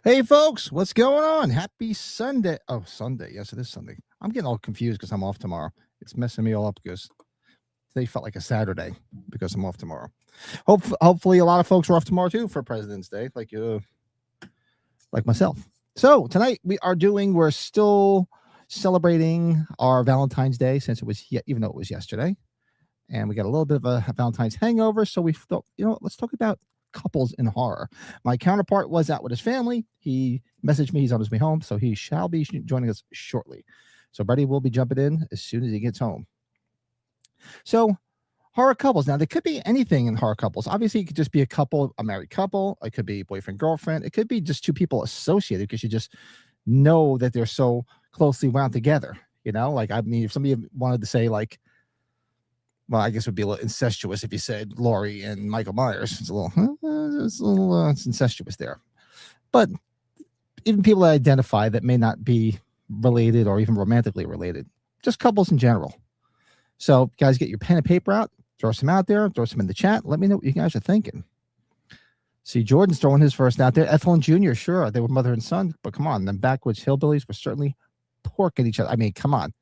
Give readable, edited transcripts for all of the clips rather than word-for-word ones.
Hey, folks, what's going on? Happy Sunday. Oh, Sunday. Yes, it is Sunday. I'm getting all confused because I'm off tomorrow. It's messing me all up because today felt like a Saturday because I'm off tomorrow. Hopefully, a lot of folks are off tomorrow too for President's Day, like myself. So tonight we're still celebrating our Valentine's Day since it was even though it was yesterday, and we got a little bit of a Valentine's hangover. So we thought, let's talk about couples in horror. My counterpart was out with his family. He messaged me. He's on his way home, so he shall be joining us shortly. So Brady will be jumping in as soon as he gets home. So horror couples. Now, there could be anything in horror couples. Obviously, it could just be a couple, a married couple. It could be boyfriend, girlfriend. It could be just two people associated because you just know that they're so closely wound together. I mean, if somebody wanted to say well, I guess it would be a little incestuous if you said Laurie and Michael Myers. It's a little it's incestuous there. But even people that identify that may not be related or even romantically related, just couples in general. So, guys, get your pen and paper out, throw some out there, throw some in the chat. Let me know what you guys are thinking. See, Jordan's throwing his first out there. Ethel and Junior, sure, they were mother and son, but come on, them backwoods hillbillies were certainly porking each other. I mean, come on.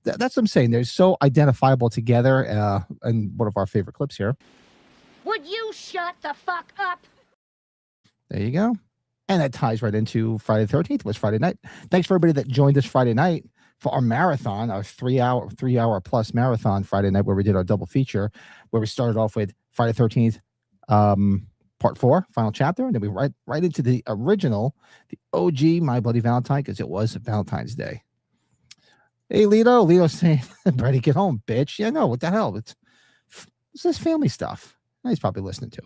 That's what I'm saying. They're so identifiable together. And one of our favorite clips here. Would you shut the fuck up? There you go. And that ties right into Friday the 13th. It was Friday night. Thanks for everybody that joined us Friday night for our marathon, our three-hour plus marathon Friday night, where we did our double feature, where we started off with Friday the 13th, part 4, final chapter, and then we right into the original, the OG My Bloody Valentine, because it was Valentine's Day. Hey, Lito's saying, Brady, get home, bitch. Yeah, no, what the hell? It's this family stuff. He's probably listening to.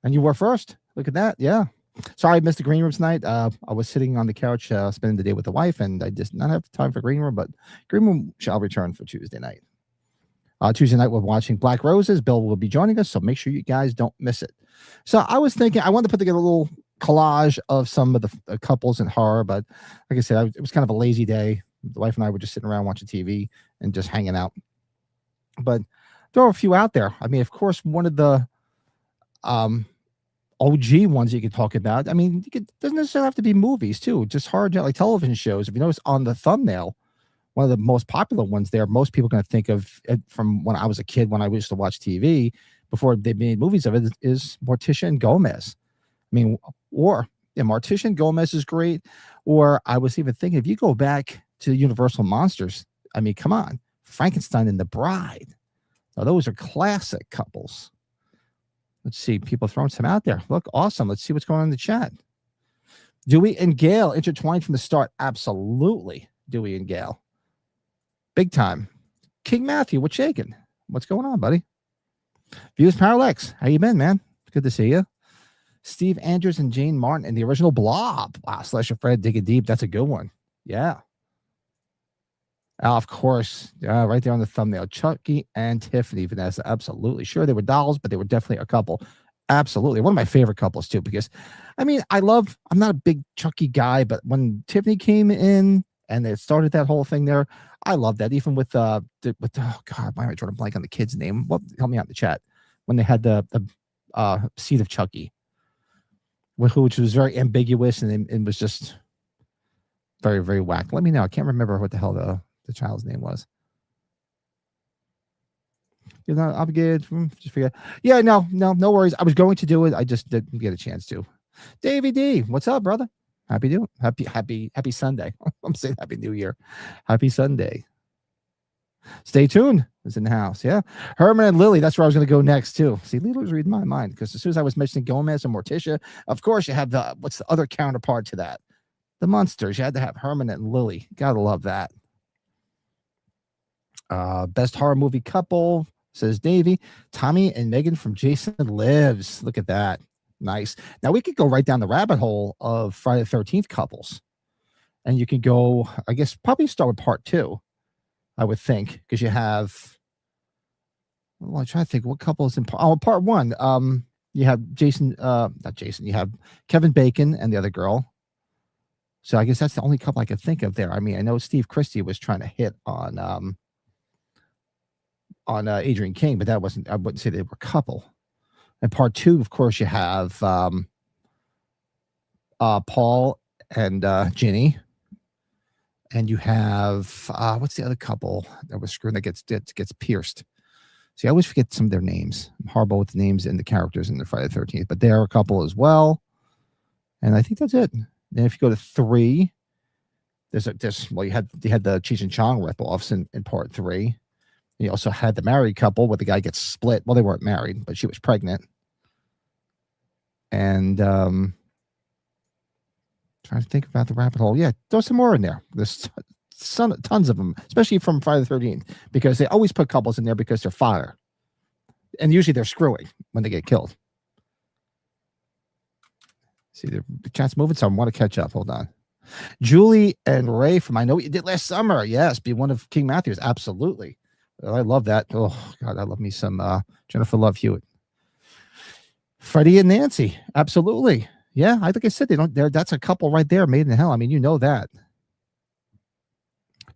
And you were first. Look at that. Yeah. Sorry I missed the green room tonight. I was sitting on the couch spending the day with the wife, and I just not have time for green room, but green room shall return for Tuesday night. Tuesday night, we're watching Black Roses. Bill will be joining us, so make sure you guys don't miss it. So I was thinking, I wanted to put together a little collage of some of the couples in horror, but like I said, it was kind of a lazy day. The wife and I were just sitting around watching TV and just hanging out. But there are a few out there. I mean, of course, one of the OG ones you could talk about. I mean, doesn't necessarily have to be movies too. Just hard, like television shows. If you notice on the thumbnail, one of the most popular ones there, most people are going to think of it from when I was a kid, when I used to watch TV before they made movies of it, is Morticia and Gomez. I mean, Morticia and Gomez is great. Or I was even thinking, if you go back to the Universal Monsters, I mean, come on, Frankenstein and the Bride. Now, those are classic couples. Let's see, people throwing some out there. Look, awesome. Let's see what's going on in the chat. Dewey and Gail intertwined from the start. Absolutely, Dewey and Gail. Big time. King Matthew, what's shaking? What's going on, buddy? Views Parallax, how you been, man? Good to see you. Steve Andrews and Jane Martin and the original Blob. Wow, Slasher Fred digging deep. That's a good one. Yeah. Of course, right there on the thumbnail, Chucky and Tiffany Vanessa. Absolutely. Sure, they were dolls, but they were definitely a couple. Absolutely. One of my favorite couples, too, because, I mean, I'm not a big Chucky guy, but when Tiffany came in and it started that whole thing there, I love that. Even with oh, God, why am I trying to blank on the kid's name? Help me out in the chat. When they had the Seed of Chucky, which was very ambiguous and it was just very, very whack. Let me know. I can't remember what the hell the child's name was. You're not obligated. Just forget. Yeah, no worries. I was going to do it. I just didn't get a chance to. Davey D, what's up, brother? Happy Sunday. I'm saying Happy New Year. Happy Sunday. Stay tuned. It's in the house. Yeah. Herman and Lily. That's where I was going to go next, too. See, Lily was reading my mind because as soon as I was mentioning Gomez and Morticia, of course, you have what's the other counterpart to that? The Munsters. You had to have Herman and Lily. Gotta love that. Best horror movie couple, says Davey. Tommy and Megan from Jason Lives. Look at that. Nice. Now we could go right down the rabbit hole of Friday the 13th couples. And you can go, I guess, probably start with part 2, I would think, because you have, well, I'm trying to think what couples in part 1. You have you have Kevin Bacon and the other girl. So I guess that's the only couple I could think of there. I mean, I know Steve Christie was trying to hit on Adrian King, but I wouldn't say they were a couple. And part 2, of course, you have Paul and Ginny. And you have what's the other couple that was screwed that gets pierced? See, I always forget some of their names. I'm horrible with the names and the characters in the Friday the 13th, but they're a couple as well. And I think that's it. Then if you go to 3, there's you had the Cheech and Chong ripoffs in part 3. You also had the married couple where the guy gets split. Well, they weren't married, but she was pregnant. And trying to think about the rabbit hole. Yeah, throw some more in there. There's tons of them, especially from Friday the 13th, because they always put couples in there because they're fodder. And usually they're screwing when they get killed. See, the chat's moving, so I want to catch up. Hold on. Julie and Ray from I Know What You Did Last Summer. Yes, be one of King Matthews. Absolutely. I love that. Oh, God, I love me some Jennifer Love Hewitt. Freddie and Nancy. Absolutely. Yeah, I think I said that's a couple right there, made in hell. I mean, you know that.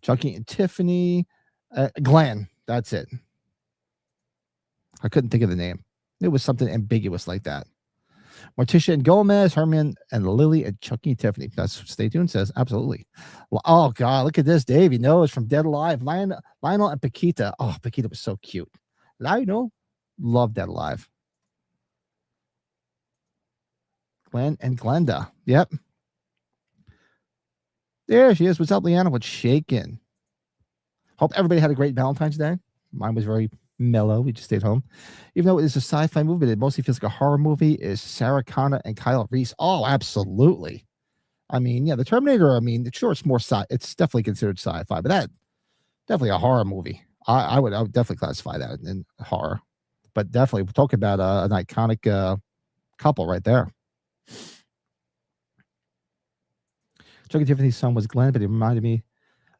Chucky and Tiffany. Glenn. That's it. I couldn't think of the name. It was something ambiguous like that. Morticia and Gomez, Herman and Lily and Chucky and Tiffany. That's what Stay Tuned says. Absolutely. Well, oh, God, look at this, Dave. You know it's from Dead Alive. Lionel and Paquita. Oh, Paquita was so cute. Lionel. Love Dead Alive. Glenn and Glenda. Yep. There she is. What's up, Leanna? What's shaking? Hope everybody had a great Valentine's Day. Mine was very mellow. We just stayed home. Even though it is a sci-fi movie, it mostly feels like a horror movie. Is Sarah Connor and Kyle Reese? Oh, absolutely. I mean, yeah, the Terminator, I mean, sure, it's more it's definitely considered sci-fi, but that definitely a horror movie. I would definitely classify that in horror. But definitely we'll talk about an iconic couple right there. Chuck and Tiffany's son was Glenn, but it reminded me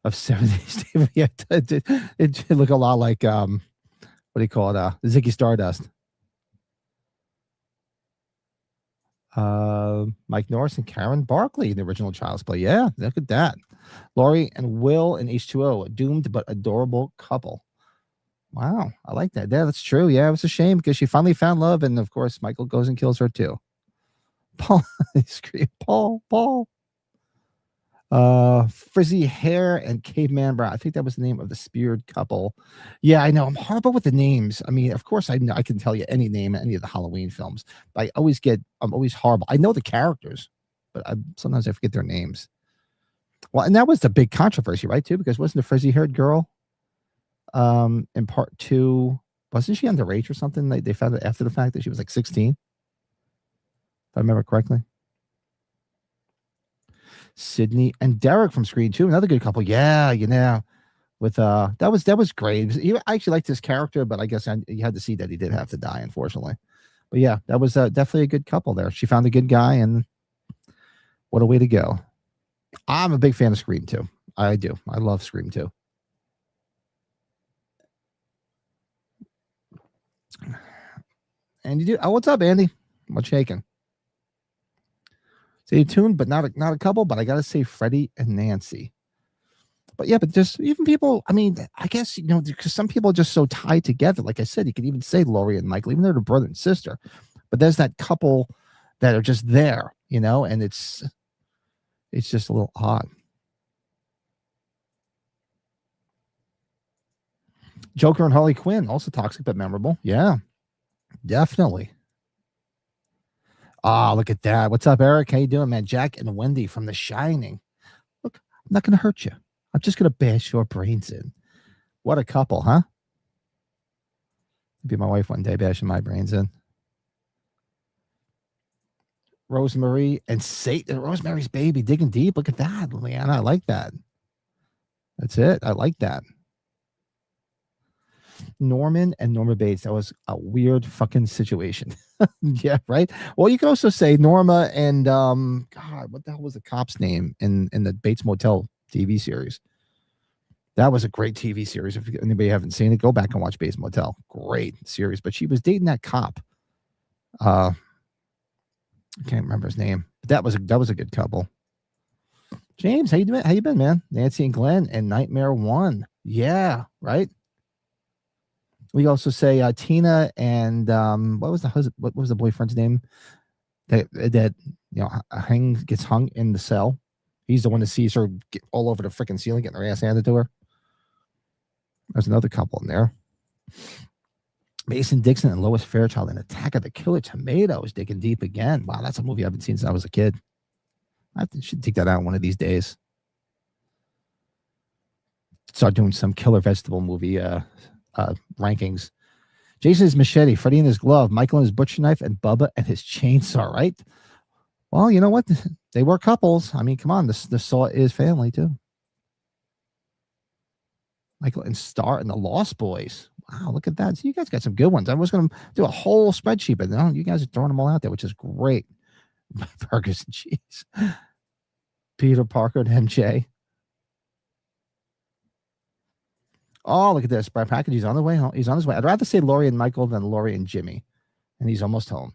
of 70s. Yeah, it did look a lot like what do you call it? Ziggy Stardust. Mike Norris and Karen Barkley in the original Child's Play. Yeah, look at that. Laurie and Will in H2O, a doomed but adorable couple. Wow, I like that. Yeah, that's true. Yeah, it was a shame because she finally found love, and of course, Michael goes and kills her too. Paul, Paul. Frizzy hair and caveman brow. I think that was the name of the speared couple. Yeah, I know. I'm horrible with the names. I mean, of course, I know I can tell you any name in any of the Halloween films. But I'm always horrible. I know the characters, but sometimes I forget their names. Well, and that was the big controversy, right? Too, because wasn't the frizzy haired girl, in part 2, wasn't she underage or something? They found it after the fact that she was like 16, if I remember correctly. Sydney and Derek from Screen 2, another good couple. Yeah, you know, with that was great. I actually liked his character, but I guess you had to see that he did have to die, unfortunately. But yeah, that was definitely a good couple there. She found a good guy, and what a way to go. I'm a big fan of Scream 2. I do. I love Scream 2. And you do. Oh, what's up, Andy? What's shaking? Stay tuned, but not a couple. But I gotta say, Freddie and Nancy. But yeah, but just even people. I mean, I guess because some people are just so tied together. Like I said, you could even say Laurie and Michael, even though they're brother and sister. But there's that couple that are just there, and it's just a little odd. Joker and Harley Quinn, also toxic but memorable. Yeah, definitely. Ah, look at that. What's up, Eric? How you doing, man? Jack and Wendy from The Shining. Look, I'm not going to hurt you. I'm just going to bash your brains in. What a couple, huh? Be my wife one day bashing my brains in. Rosemary and Satan. Rosemary's Baby, digging deep. Look at that, Leanna. I like that. That's it. I like that. Norman and Norma Bates. That was a weird fucking situation. Yeah, right. Well, you could also say Norma and God, what the hell was the cop's name in the Bates Motel TV series? That was a great TV series. If anybody haven't seen it, go back and watch Bates Motel. Great series. But she was dating that cop. I can't remember his name. But that was a good couple. James, how you doing? How you been, man? Nancy and Glenn and Nightmare 1. Yeah, right. We also say Tina and what was the husband? What was the boyfriend's name? that gets hung in the cell. He's the one that sees her get all over the freaking ceiling, getting her ass handed to her. There's another couple in there. Mason Dixon and Lois Fairchild in Attack of the Killer Tomatoes, digging deep again. Wow, that's a movie I haven't seen since I was a kid. I should take that out one of these days. Start doing some killer vegetable movie rankings. Jason's machete, Freddy and his glove, Michael and his butcher knife, and Bubba and his chainsaw, right? Well, you know what? They were couples. I mean, come on. The Saw is family, too. Michael and Star and the Lost Boys. Wow, look at that. So you guys got some good ones. I was going to do a whole spreadsheet, but no, you guys are throwing them all out there, which is great. Burgers and cheese. Peter Parker and MJ. Oh, look at this. Brad Package, he's on the way home. He's on his way. I'd rather say Laurie and Michael than Laurie and Jimmy. And he's almost home.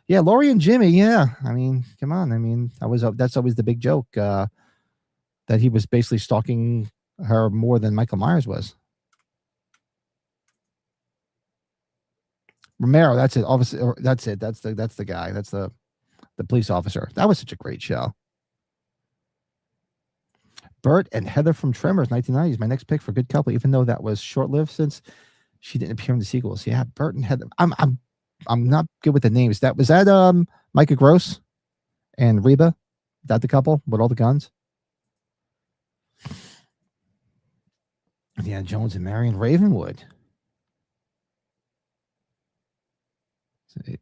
Yeah, Laurie and Jimmy, yeah. I mean, come on. I mean, that's always the big joke, that he was basically stalking her more than Michael Myers was. Romero, that's it. Obviously, that's it. That's the guy. That's the police officer. That was such a great show. Bert and Heather from Tremors, 1990s. My next pick for good couple, even though that was short-lived since she didn't appear in the sequels. Yeah, Bert and Heather. I'm not good with the names. Was that Micah Gross and Reba? Is that the couple with all the guns? Yeah, Jones and Marion Ravenwood.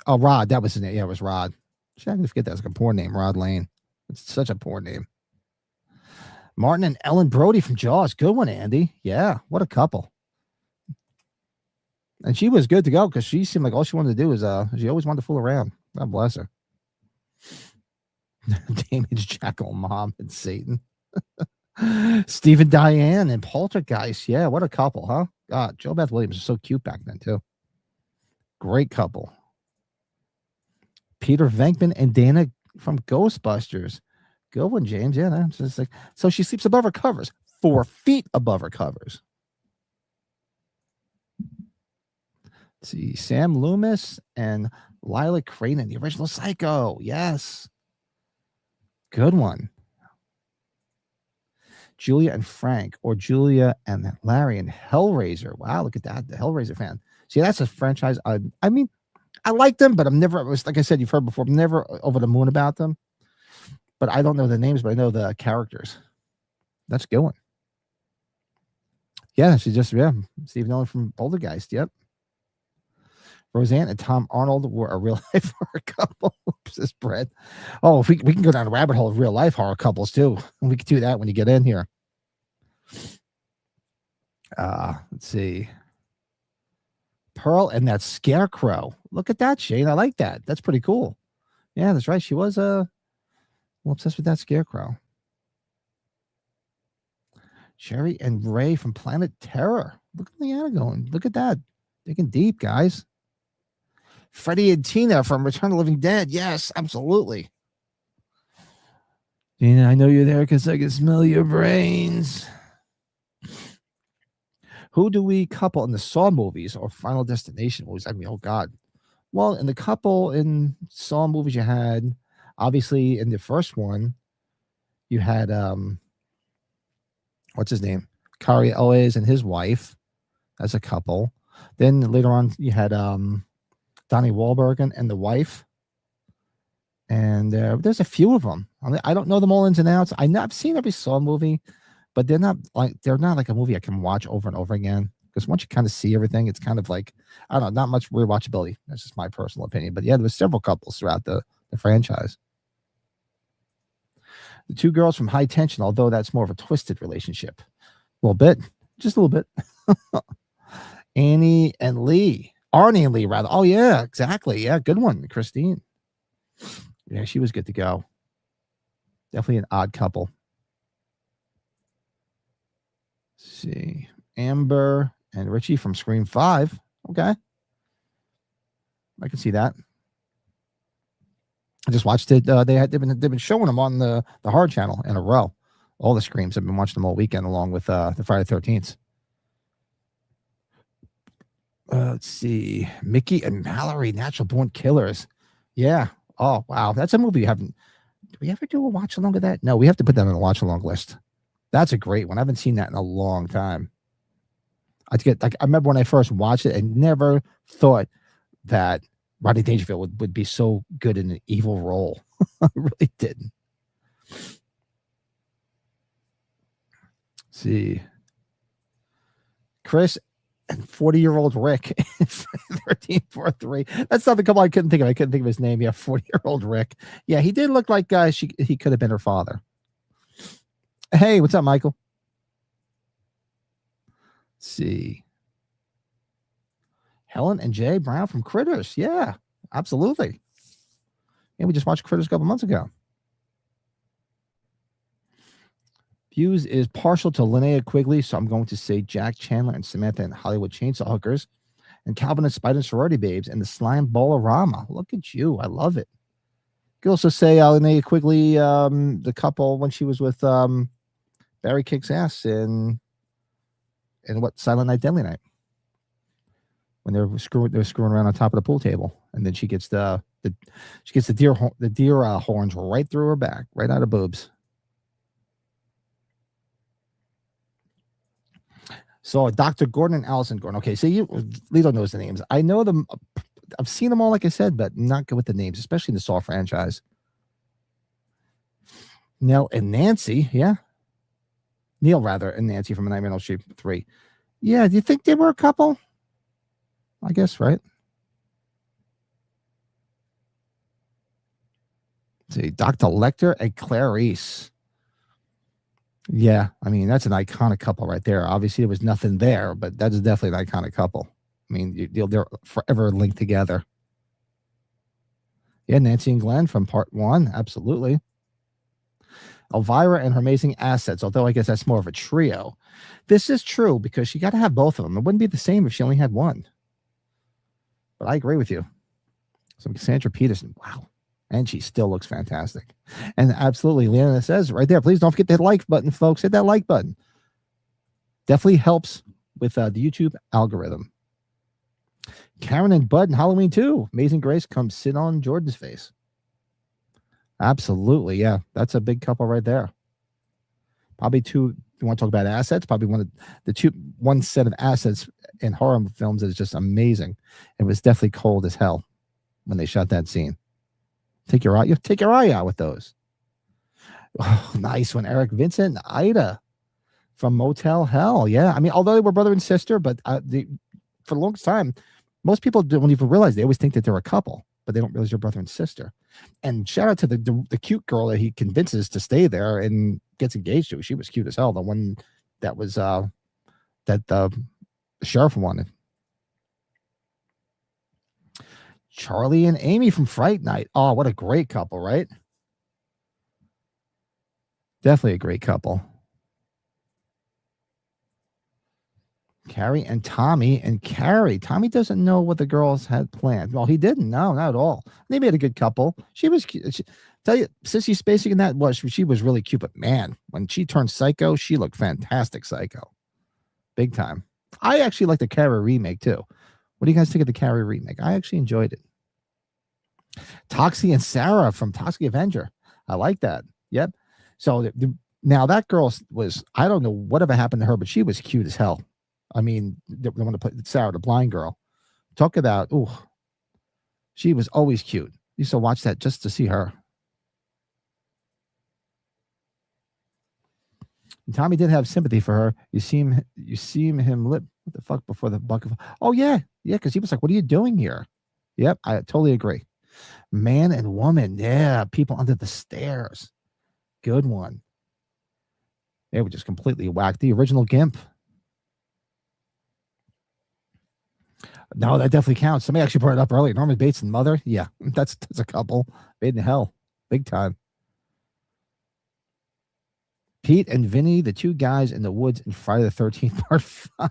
Oh, Rod. That was his name. Yeah, it was Rod. I can forget that. It's like a poor name, Rod Lane. It's such a poor name. Martin and Ellen Brody from Jaws. Good one, Andy. Yeah, what a couple. And she was good to go because she seemed like all she wanted to do was she always wanted to fool around. God bless her. Damon's Jackal, Mom, and Satan. Steve and Diane and Poltergeist. Yeah, what a couple, huh? God, Joe Beth Williams was so cute back then, too. Great couple. Peter Venkman and Dana from Ghostbusters. Good one, James. Yeah, that's just like, so she sleeps above her covers, 4 feet above her covers. Let's see, Sam Loomis and Lila Cranen, the original Psycho. Yes. Good one. Julia and Frank, or Julia and Larry and Hellraiser. Wow, look at that. The Hellraiser fan. See, that's a franchise. I mean, I like them, but I'm never, like I said, you've heard before, I'm never over the moon about them. But I don't know the names, but I know the characters. That's a good one. Yeah, Steve Nolan from Poltergeist. Yep. Roseanne and Tom Arnold were a real life horror couple. This bread. Oh, if we can go down a rabbit hole of real life horror couples too. And we can do that when you get in here. Let's see. Pearl and that scarecrow. Look at that, Shane. I like that. That's pretty cool. Yeah, that's right. She was obsessed with that scarecrow. Sherry and Ray from Planet Terror. Look at Leanna going. Look at that. Digging deep, guys. Freddie and Tina from Return of the Living Dead. Yes, absolutely. Tina, I know you're there because I can smell your brains. Who do we couple in the Saw movies or Final Destination movies? I mean, oh, God. Well, in the couple in Saw movies, you had, obviously, in the first one, you had, what's his name? Kari Owens and his wife as a couple. Then later on, you had Donnie Wahlberg and the wife. And there's a few of them. I don't know them all ins and outs. I've seen every Saw movie, but they're not like a movie I can watch over and over again. Because once you kind of see everything, it's kind of like, I don't know, not much rewatchability. That's just my personal opinion. But yeah, there was several couples throughout the franchise. The two girls from High Tension, although that's more of a twisted relationship. A little bit. Just a little bit. Arnie and Lee, rather. Oh, yeah, exactly. Yeah, good one, Christine. Yeah, she was good to go. Definitely an odd couple. Let's see. Amber and Richie from Scream 5. Okay. I can see that. I just watched it. They've been showing them on the Horror Channel in a row. All the Screams. I've been watching them all weekend along with the Friday the 13th. Let's see. Mickey and Mallory, Natural Born Killers. Yeah. Oh, wow. That's a movie you haven't. Do we ever do a watch along of that? No, we have to put that on the watch along list. That's a great one. I haven't seen that in a long time. I remember when I first watched it, I never thought that Rodney Dangerfield would be so good in an evil role. I really didn't. Let's see. Chris and 40-year-old Rick, 1343. That's not the couple I couldn't think of. I couldn't think of his name. Yeah, 40-year-old Rick. Yeah, he did look like he could have been her father. Hey, what's up, Michael? Let's see. Helen and Jay Brown from Critters. Yeah, absolutely. Yeah, we just watched Critters a couple months ago. Hughes is partial to Linnea Quigley, so I'm going to say Jack Chandler and Samantha and Hollywood Chainsaw Hookers, and Calvin and Spider and Sorority Babes, and the Slime Bolorama. Look at you. I love it. You could also say Linnea Quigley, the couple when she was with Barry Kicks Ass in what, Silent Night, Deadly Night, when they're screwing around on top of the pool table, and then she gets the deer horns right through her back, right out of boobs. So Dr. Gordon and Allison Gordon. Okay, so Lito knows the names. I know them. I've seen them all, like I said, but not good with the names, especially in the Saw franchise. Neil and Nancy, yeah. Neil, rather, and Nancy from A Nightmare on Elm Street 3. Yeah, do you think they were a couple? I guess, right? Let's see, Dr. Lecter and Clarice. Yeah, I mean, that's an iconic couple right there. Obviously, there was nothing there, but that is definitely an iconic couple. I mean, they're forever linked together. Yeah, Nancy and Glenn from part 1. Absolutely. Elvira and her amazing assets, although I guess that's more of a trio. This is true because you got to have both of them. It wouldn't be the same if she only had one. But I agree with you. So Cassandra Peterson, wow. And she still looks fantastic. And absolutely, Leanna says right there, please don't forget that like button, folks. Hit that like button. Definitely helps with the YouTube algorithm. Karen and Bud in Halloween 2. Amazing Grace comes sit on Jordan's face. Absolutely, yeah. That's a big couple right there. Probably two. You want to talk about assets? Probably one set of assets in horror films that is just amazing. It was definitely cold as hell when they shot that scene. Take your eye out with those. Oh, nice one, Eric Vincent and Ida from Motel Hell. Yeah, I mean, although they were brother and sister, but for the longest time, most people don't even realize. They always think that they're a couple, but they don't realize they're brother and sister. And shout out to the cute girl that he convinces to stay there and gets engaged to. She was cute as hell. The one that was that the sheriff wanted. Charlie and Amy from Fright Night. Oh, what a great couple, right? Definitely a great couple. Carrie and Tommy. And Carrie, Tommy doesn't know what the girls had planned. Well, he didn't. No, not at all. They made a good couple. She was cute. Tell you, Sissy Spacek in that she was really cute. But man, when she turned psycho, she looked fantastic psycho. Big time. I actually like the Carrie remake too. What do you guys think of the Carrie remake? I actually enjoyed it. Toxie and Sarah from Toxie Avenger. I like that. Yep. So now that girl was, I don't know whatever happened to her, but she was cute as hell. I mean, the one to play Sarah, the blind girl. Talk about, she was always cute. Used to watch that just to see her. And Tommy did have sympathy for her. You see him lip. What the fuck before the bucket? Oh yeah, because he was like, "What are you doing here?" Yep, I totally agree. Man and woman, yeah, people under the stairs. Good one. They were just completely whacked. The original Gimp. No, that definitely counts. Somebody actually brought it up earlier. Norman Bates and Mother. Yeah, that's a couple. Made in hell. Big time. Pete and Vinny, the two guys in the woods in Friday the 13th, part 5.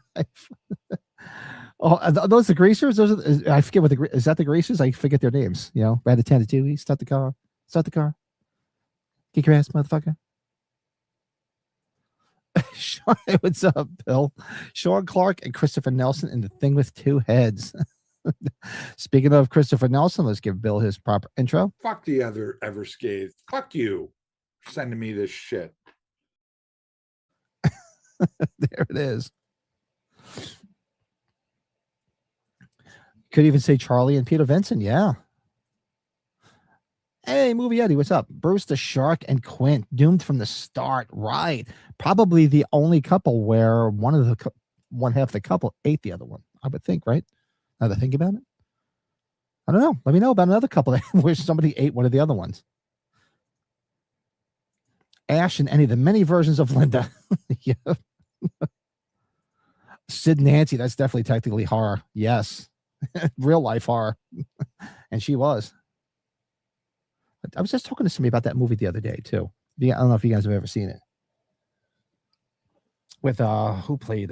Oh, are those the greasers? I forget is that the greasers? I forget their names. You know, Ratatouille, start the car. Kick your ass, motherfucker. What's up, Bill? Sean Clark and Christopher Nelson in The Thing with Two Heads. Speaking of Christopher Nelson, let's give Bill his proper intro. Fuck the other ever scathed. Fuck you for sending me this shit. There it is. Could even say Charlie and Peter Vincent. Yeah. Hey, Movie Eddie, what's up? Bruce the Shark and Quint, doomed from the start. Right. Probably the only couple where one half of the couple ate the other one, I would think, right? Now that I think about it. I don't know. Let me know about another couple where somebody ate one of the other ones. Ash and any of the many versions of Linda. Yeah. Sid and Nancy, that's definitely technically horror. Yes. Real life horror. And she was. I was just talking to somebody about that movie the other day, too. I don't know if you guys have ever seen it. With who played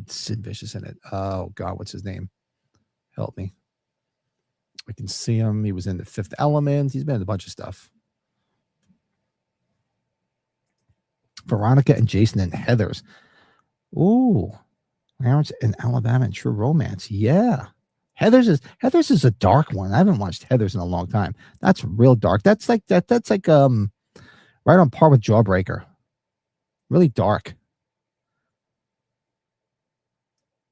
Sid Vicious in it? Oh God, what's his name? Help me. I can see him. He was in The Fifth Element. He's been in a bunch of stuff. Veronica and Jason and Heathers. Ooh. Lawrence and Alabama and True Romance. Yeah. Heathers is a dark one. I haven't watched Heathers in a long time. That's real dark. That's like right on par with Jawbreaker. Really dark.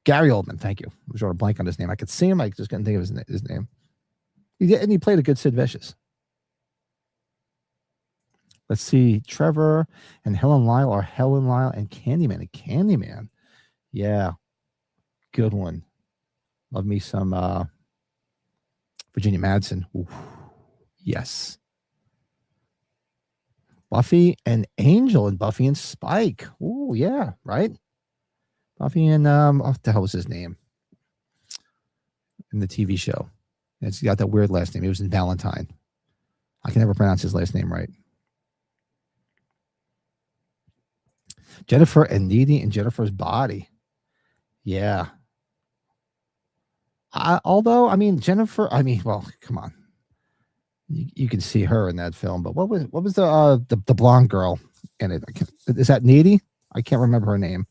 Gary Oldman, thank you. I was drawing a blank on his name. I could see him. I just couldn't think of his name. And he played a good Sid Vicious. Let's see. Trevor and Helen Lyle are Helen Lyle and Candyman. And Candyman. Yeah. Good one. Love me some Virginia Madsen. Ooh. Yes. Buffy and Angel and Buffy and Spike. Oh, yeah, right? Buffy and what the hell was his name? In the TV show. It's got that weird last name. He was in Valentine. I can never pronounce his last name right. Jennifer and Needy and Jennifer's Body. Yeah. Jennifer, well, come on. You can see her in that film, but what was the blonde girl in it? Is that Needy? I can't remember her name.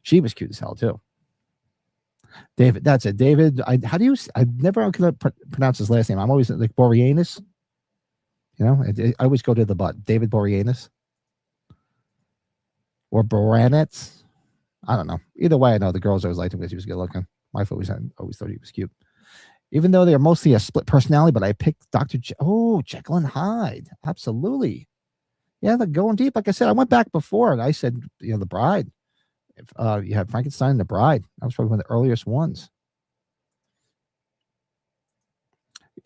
She was cute as hell too. David, that's it. David, I never could pronounce his last name. I'm always like Boreanaz. You know, I always go to the butt. David Boreanaz. Or Boranetz. I don't know. Either way, I know the girls always liked him because he was good looking. My wife always thought he was cute. Even though they're mostly a split personality, but I picked Jekyll and Hyde. Absolutely. Yeah, they're going deep. Like I said, I went back before and I said, The Bride. If you had Frankenstein and The Bride, that was probably one of the earliest ones.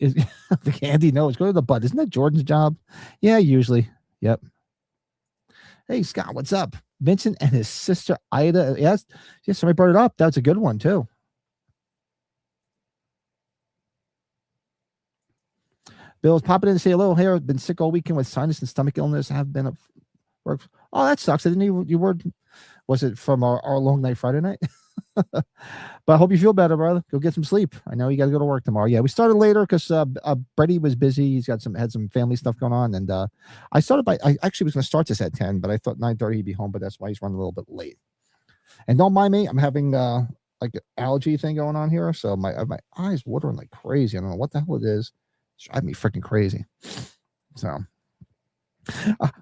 The Candy knows. Go to the butt. Isn't that Jordan's job? Yeah, usually. Yep. Hey, Scott, what's up? Vincent and his sister Ida. Yes, somebody brought it up. That's a good one, too. Bill's popping in to say hello. Here, I've been sick all weekend with sinus and stomach illness. I have been at work. Oh, that sucks. I didn't you were. Was it from our long night Friday night? But I hope you feel better, brother. Go get some sleep. I know you got to go to work tomorrow. Yeah, we started later because Brady was busy. He's had some family stuff going on, and I actually was going to start this at 10, but I thought 9:30 he'd be home. But that's why he's running a little bit late. And don't mind me. I'm having like an allergy thing going on here, so my eyes watering like crazy. I don't know what the hell it is. It's driving me freaking crazy. So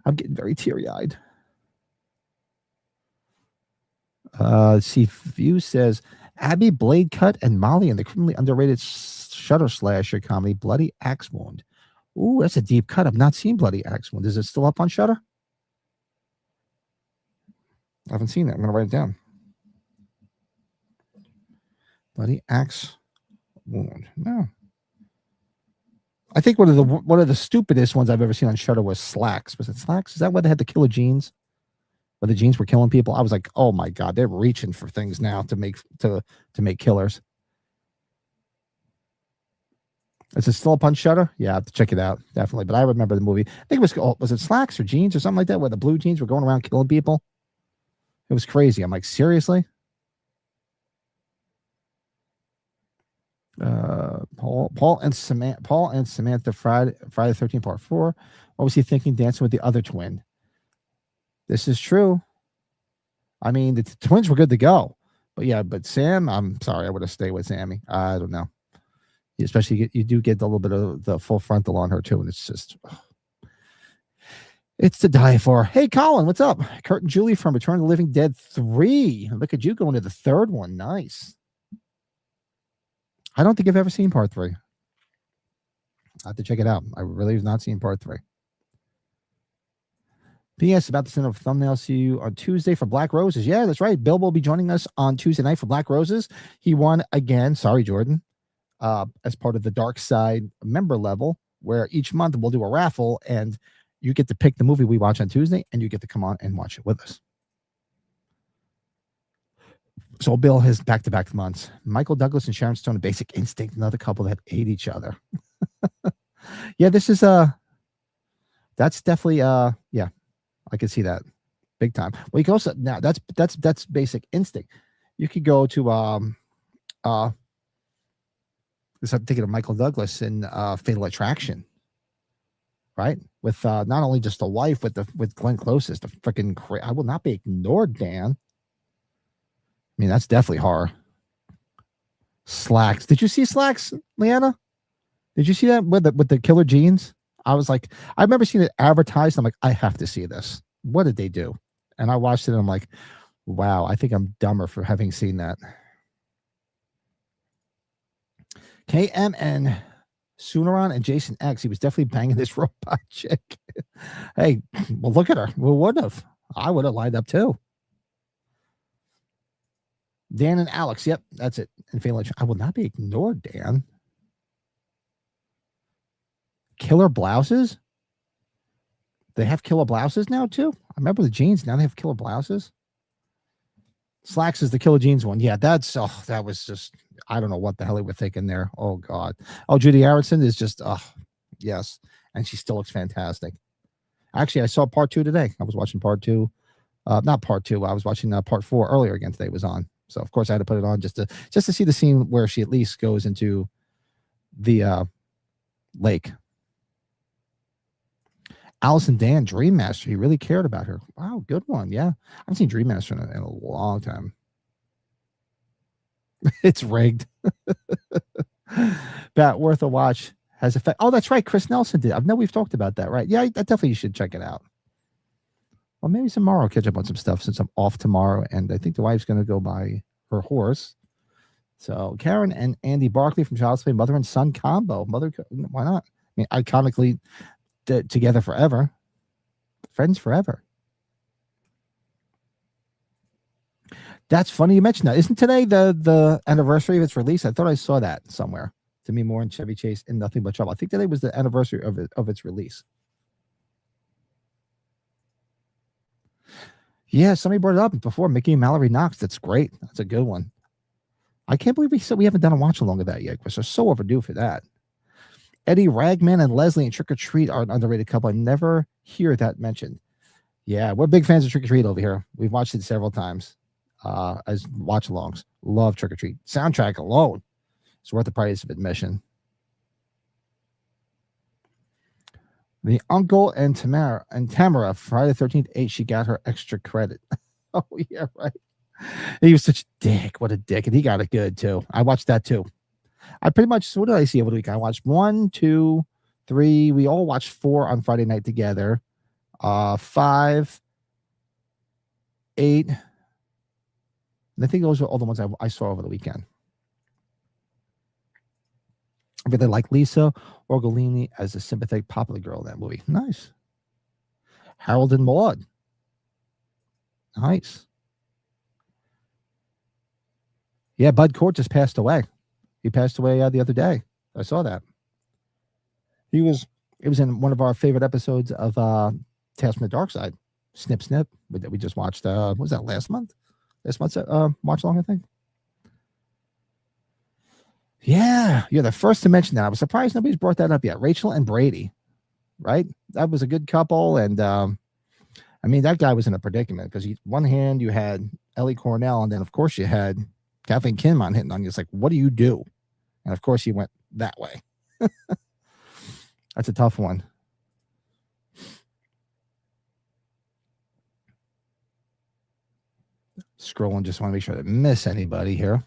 I'm getting very teary-eyed. See, View says Abby Blade Cut and Molly in the criminally underrated Shudder slasher comedy Bloody Axe Wound. Ooh, that's a deep cut. I've not seen Bloody Axe Wound. Is it still up on Shudder? I haven't seen it. I'm going to write it down. Bloody Axe Wound. No. I think one of the stupidest ones I've ever seen on Shudder was Slacks. Was it Slacks? Is that where they had the killer jeans? Where the jeans were killing people? I was like, oh my God, they're reaching for things now to make killers. Is it still up on Shudder? Yeah, I have to check it out, definitely. But I remember the movie. I think it was it Slacks or Jeans or something like that, where the blue jeans were going around killing people. It was crazy. I'm like, seriously? Paul and Samantha Friday the 13th Part 4. What was he thinking dancing with the other twin? This is true. I mean, the twins were good to go, But yeah, but Sam, I'm sorry, I would have stayed with Sammy. I don't know. Especially you do get a little bit of the full frontal on her too, and it's just it's to die for. Hey, Colin, what's up? Kurt and Julie from Return of the Living Dead 3. Look at you going to the third one. Nice. I don't think I've ever seen part 3. I have to check it out. I really have not seen part 3. P.S. about to send a thumbnail to you on Tuesday for Black Roses. Yeah, that's right. Bill will be joining us on Tuesday night for Black Roses. He won again. Sorry, Jordan. As part of the Dark Side member level, where each month we'll do a raffle and you get to pick the movie we watch on Tuesday and you get to come on and watch it with us. So Bill has back-to-back months. Michael Douglas and Sharon Stone, Basic Instinct, another couple that hate each other. Yeah, this is that's definitely yeah, I can see that big time. Well, you can also now that's Basic Instinct. You could go to because I'm thinking of Michael Douglas in Fatal Attraction, right? With not only just the wife, with Glenn Close, the freaking I Will Not Be Ignored, Dan. I mean, that's definitely horror. Slacks. Did you see Slacks, Leanna? Did you see that with the killer jeans? I was like, I remember seeing it advertised. I'm like, I have to see this. What did they do? And I watched it and I'm like, wow, I think I'm dumber for having seen that. KMN Sunaron and Jason X. He was definitely banging this robot chick. Hey, well, look at her. Who wouldn't have? I would have lined up too. Dan and Alex. Yep, that's it. And Fatal Attraction. I Will Not Be Ignored, Dan. Killer blouses? They have killer blouses now too? I remember the jeans. Now they have killer blouses. Slacks is the killer jeans one. Yeah, that was just, I don't know what the hell they were thinking there. Oh, God. Oh, Judy Harrison is just, yes. And she still looks fantastic. Actually, I saw part 2 today. I was watching part 2. Not part 2. I was watching part 4 earlier again today. It was on. So, of course, I had to put it on just to see the scene where she at least goes into the lake. Allison Dan, Dream Master. He really cared about her. Wow, good one. Yeah. I haven't seen Dream Master in a long time. It's rigged. Bat worth a watch. Has effect. Oh, that's right. Chris Nelson did. I know we've talked about that, right? Yeah, definitely you should check it out. Well, maybe tomorrow I'll catch up on some stuff since I'm off tomorrow. And I think the wife's going to go buy her horse. So Karen and Andy Barkley from Child's Play, mother and son combo. Why not? I mean, iconically together forever. Friends forever. That's funny you mentioned that. Isn't today the anniversary of its release? I thought I saw that somewhere. Demi Moore and Chevy Chase in Nothing But Trouble. I think today was the anniversary of its release. Yeah, somebody brought it up before. Mickey and Mallory Knox. That's great. That's a good one. I can't believe we haven't done a watch along of that yet, Chris. We're so overdue for that. Eddie Ragman and Leslie in Trick or Treat are an underrated couple. I never hear that mentioned. Yeah, we're big fans of Trick or Treat over here. We've watched it several times as watch-alongs. Love Trick or Treat. Soundtrack alone is worth the price of admission. The Uncle and Tamara, Friday the 13th, 8, she got her extra credit. Oh, yeah, right. He was such a dick. What a dick. And he got it good, too. I watched that, too. I pretty much, what did I see over the week? I watched 1, 2, 3. We all watched 4 on Friday night together. 5, 8. And I think those are all the ones I saw over the weekend. I really like Lisa Orgolini as a sympathetic popular girl in that movie. Nice. Harold and Maude. Nice. Yeah, Bud Cort just passed away. He passed away the other day. I saw that. It was in one of our favorite episodes of Tales from the Dark Side. Snip Snip that we just watched. What was that, last month? Last month's watch along, I think. Yeah, you're the first to mention that. I was surprised nobody's brought that up yet. Rachel and Brady, right? That was a good couple. And I mean, that guy was in a predicament because one hand you had Ellie Cornell, and then of course you had Kathleen Kinmon hitting on you. It's like, what do you do? And of course he went that way. That's a tough one. Scrolling, just want to make sure I didn't miss anybody here.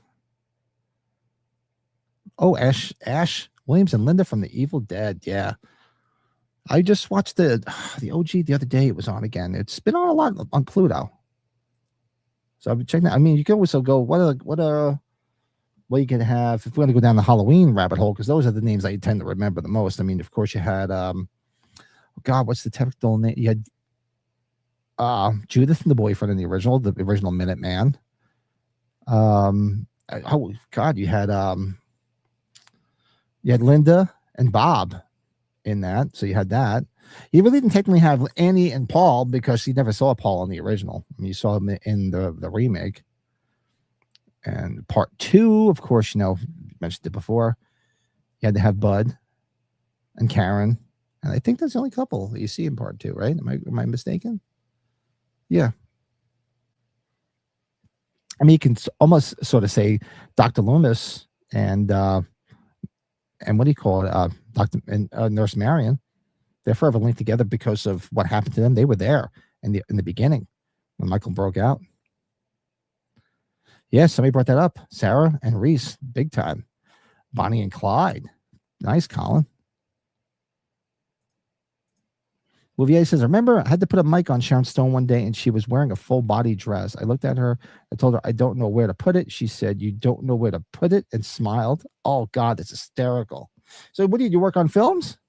Oh, Ash Williams and Linda from The Evil Dead. Yeah. I just watched the OG the other day. It was on again. It's been on a lot on Pluto. So I've been checking that. I mean, you can also go, what you can have if we want to go down the Halloween rabbit hole, because those are the names I tend to remember the most. I mean, of course, you had God, what's the technical name? You had Judith and the boyfriend in the original Minuteman. Oh God, you had Linda and Bob in that. So you had that. You really didn't technically have Annie and Paul because you never saw Paul in the original. I mean, you saw him in the remake. And part 2, of course, mentioned it before. You had to have Bud and Karen. And I think that's the only couple that you see in part 2, right? Am I mistaken? Yeah. I mean, you can almost sort of say Dr. Loomis and what do you call it? Dr. and Nurse Marion. They're forever linked together because of what happened to them. They were there in the beginning when Michael broke out. Yeah, somebody brought that up. Sarah and Reese, big time. Bonnie and Clyde. Nice, Colin. Bouvier says, remember, I had to put a mic on Sharon Stone one day and she was wearing a full body dress. I looked at her. I told her, I don't know where to put it. She said, you don't know where to put it, and smiled. Oh, God, that's hysterical. So what did you work on films?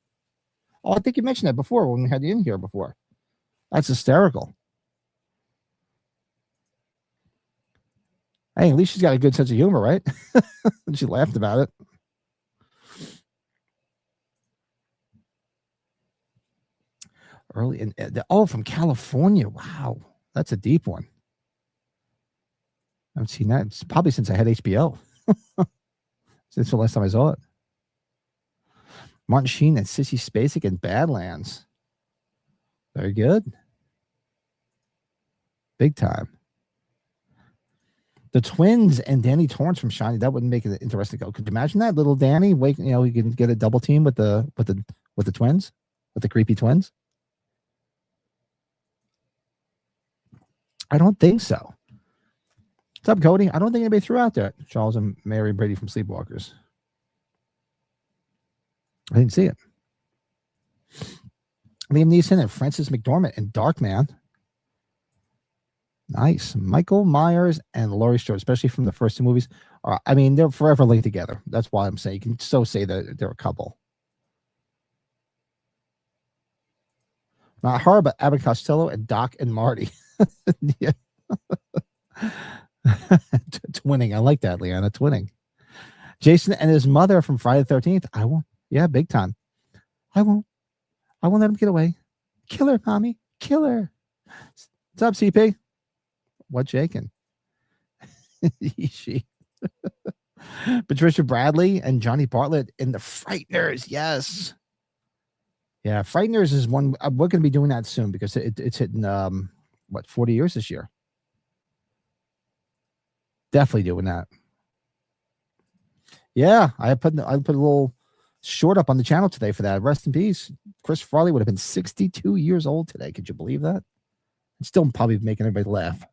Oh, I think you mentioned that before when we had you in here before. That's hysterical. Hey, at least she's got a good sense of humor, right? And she laughed about it. Early in from California. Wow, that's a deep one. I haven't seen that. It's probably since I had HBO. Since the last time I saw it. Martin Sheen and Sissy Spacek in Badlands. Very good. Big time. The twins and Danny Torrance from Shiny. That wouldn't make it interesting. Could you imagine that little Danny? You can get a double team with the twins, with the creepy twins. I don't think so. What's up, Cody? I don't think anybody threw out that. Charles and Mary Brady from Sleepwalkers. I didn't see it. Liam Neeson and Frances McDormand in Darkman. Nice. Michael Myers and Laurie Strode, especially from the first 2 movies. They're forever linked together. That's why I'm saying you can still say that they're a couple. Not her, but Abbott Costello and Doc and Marty. Yeah. Twinning. I like that, Leanna. Twinning. Jason and his mother from Friday the 13th. I won't. Yeah, big time. I won't let him get away. Kill her, mommy. Kill her. What's up, CP? What shaking? She. Patricia Bradley and Johnny Bartlett in The Frighteners. Yes. Yeah, Frighteners is one. We're going to be doing that soon because it's hitting 40 years this year. Definitely doing that. Yeah, I put a little short up on the channel today for that. Rest in peace. Chris Farley would have been 62 years old today. Could you believe that? It's still probably making everybody laugh.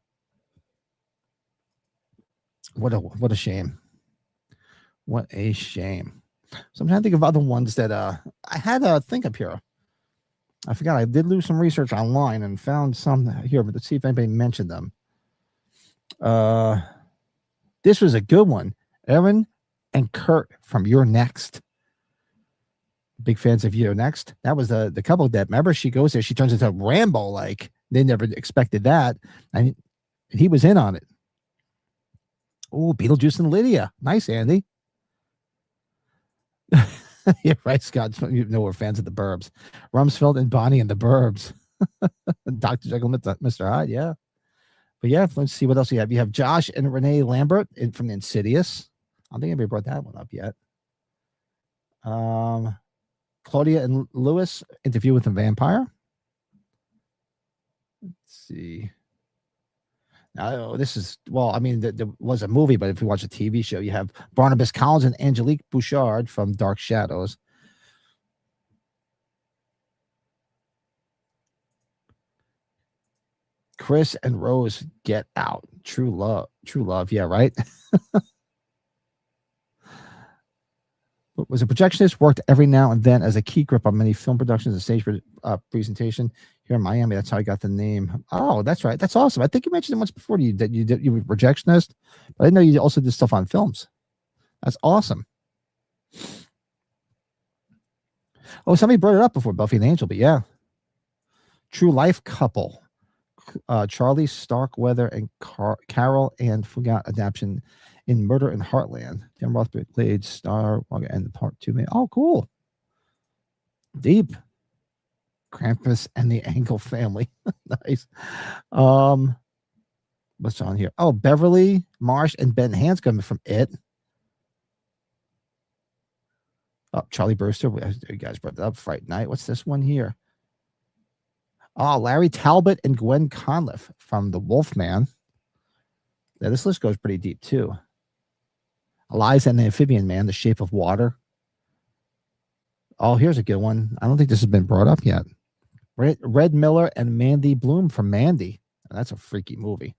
What a shame. What a shame. So I'm trying to think of other ones that I had a think up here. I forgot. I did do some research online and found some here, but let's see if anybody mentioned them. This was a good one. Erin and Kurt from You're Next. Big fans of You're Next. That was the couple that, remember, she goes there, she turns into Rambo, like they never expected that. And he was in on it. Oh, Beetlejuice and Lydia. Nice, Andy. Yeah, right, Scott. You know we're fans of the Burbs. Rumsfeld and Bonnie and the Burbs. Dr. Jekyll and Mr. Hyde, yeah. But yeah, let's see what else you have. You have Josh and Renee Lambert from Insidious. I don't think anybody brought that one up yet. Claudia and Lewis, Interview with a Vampire. Let's see. Now, this is, there was a movie, but if you watch a TV show, you have Barnabas Collins and Angelique Bouchard from Dark Shadows. Chris and Rose Get Out. True love. True love. Yeah, right. Was a projectionist, worked every now and then as a key grip on many film productions and stage presentation here in Miami. That's how I got the name. Oh, that's right. That's awesome. I think you mentioned it once before. You were a projectionist, but I didn't know you also did stuff on films. That's awesome. Oh, somebody brought it up before, Buffy and Angel, but yeah. True life couple. Charlie Starkweather and Carol Ann Fugat adaptation in Murder in Heartland. Tim Roth played Star and the part 2. Oh, cool. Deep. Krampus and the Angle family. Nice. What's on here? Oh, Beverly Marsh and Ben Hanscom from It. Oh, Charlie Brewster. You guys brought that up. Fright Night. What's this one here? Oh, Larry Talbot and Gwen Conliffe from The Wolfman. Yeah, this list goes pretty deep too. Eliza and the Amphibian Man, The Shape of Water. Oh, here's a good one. I don't think this has been brought up yet. Red Miller and Mandy Bloom from Mandy. That's a freaky movie.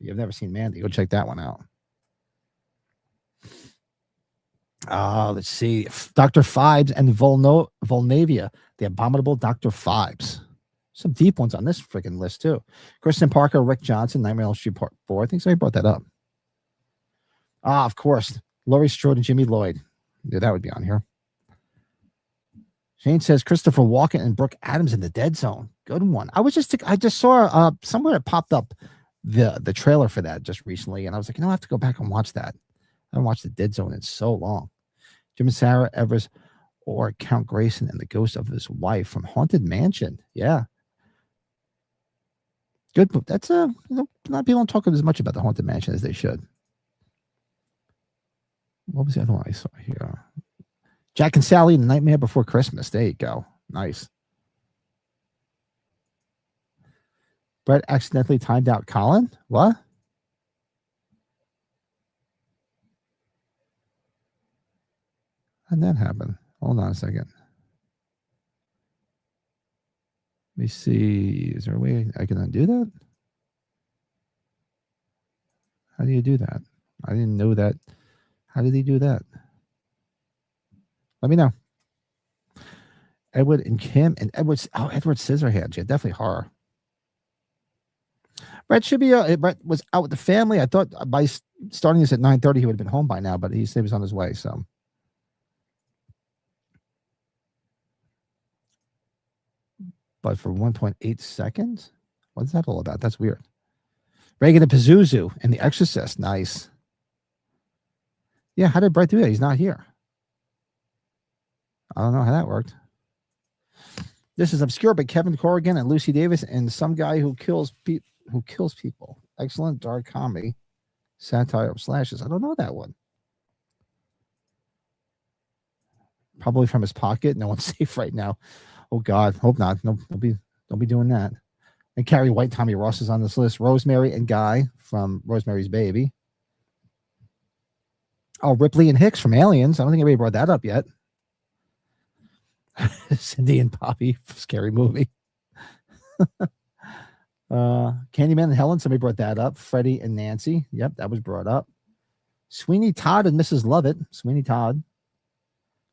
If you've never seen Mandy, go check that one out. Let's see. Dr. Phibes and Volnavia, The Abominable Dr. Phibes. Some deep ones on this freaking list, too. Kristen Parker, Rick Johnson, Nightmare on Elm Street Part 4. I think somebody brought that up. Of course. Laurie Strode and Jimmy Lloyd. Yeah, that would be on here. Shane says Christopher Walken and Brooke Adams in The Dead Zone. Good one. I just saw somewhere it popped up the trailer for that just recently, and I was like, I have to go back and watch that. I haven't watched The Dead Zone in so long. Jim and Sarah Evers or Count Grayson and the ghost of his wife from Haunted Mansion. Yeah. Good. That's a lot of people don't talk as much about the Haunted Mansion as they should. What was the other one I saw here? Jack and Sally, The Nightmare Before Christmas. There you go. Nice. Brett accidentally timed out Colin. What? How'd that happen? Hold on a second. Let me see. Is there a way I can undo that? How do you do that? I didn't know that. How did he do that? Let me know. Edward and Kim and Edward Scissorhands. Yeah, definitely horror. Brett should be. Brett was out with the family. I thought by starting this at 9:30, he would have been home by now, but he said he was on his way. So. But for 1.8 seconds? What's that all about? That's weird. Reagan and Pazuzu and The Exorcist. Nice. Yeah, how did Brett do that? He's not here. I don't know how that worked. This is obscure, but Kevin Corrigan and Lucy Davis and some guy who kills people. Excellent dark comedy. Satire of slashes. I don't know that one. Probably from his pocket. No one's safe right now. Oh God, hope not. No, don't be doing that. And Carrie White, Tommy Ross is on this list. Rosemary and Guy from Rosemary's Baby. Oh, Ripley and Hicks from Aliens. I don't think anybody brought that up yet. Cindy and Poppy, scary movie. Candyman and Helen, somebody brought that up. Freddie and Nancy. Yep, that was brought up. Sweeney Todd and Mrs. Lovett. Sweeney Todd.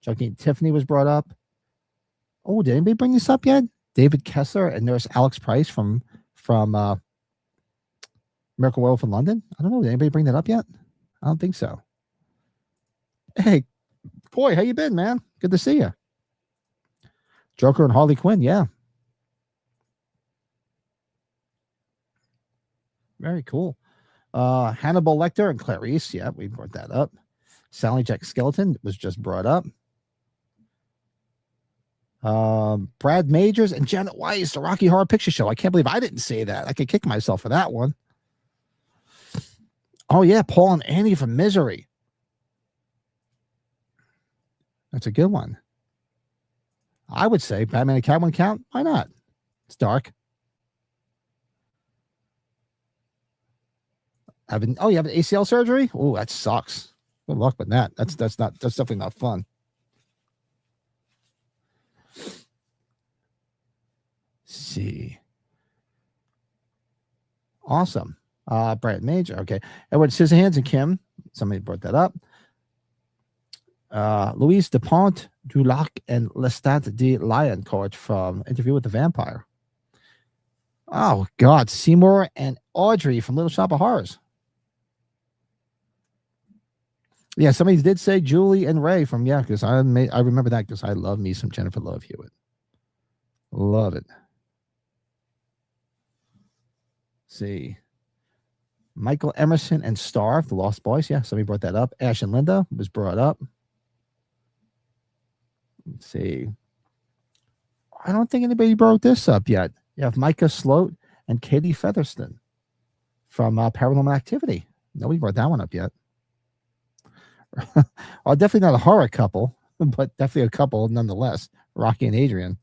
Chucky and Tiffany was brought up. Oh, did anybody bring this up yet? David Kessler and Nurse Alex Price from Miracle World in London. I don't know. Did anybody bring that up yet? I don't think so. Hey, Coy, how you been, man? Good to see you. Joker and Harley Quinn, yeah. Very cool. Hannibal Lecter and Clarice, yeah, we brought that up. Sally Jack Skeleton was just brought up. Brad Majors and Janet Weiss, the Rocky Horror Picture Show. I can't believe I didn't say that. I could kick myself for that one. Oh, yeah, Paul and Annie from Misery. That's a good one. I would say Batman and Catwoman count. Why not? It's dark. You have an ACL surgery? Oh, that sucks. Good luck with that. That's definitely not fun. Let's see. Awesome. Brad Major. Okay. Edward Scissorhands and Kim. Somebody brought that up. Louise Dupont, Dulac, and Lestat de Lion coach from Interview with the Vampire. Oh, God. Seymour and Audrey from Little Shop of Horrors. Yeah, somebody did say Julie and Ray from, yeah, because I remember that because I love me some Jennifer Love Hewitt. Love it. Let's see. Michael Emerson and Star, the Lost Boys. Yeah, somebody brought that up. Ash and Linda was brought up. Let's see. I don't think anybody brought this up yet. You have Micah Sloat and Katie Featherston from Paranormal Activity. Nobody brought that one up yet. Oh, definitely not a horror couple, but definitely a couple nonetheless. Rocky and Adrian.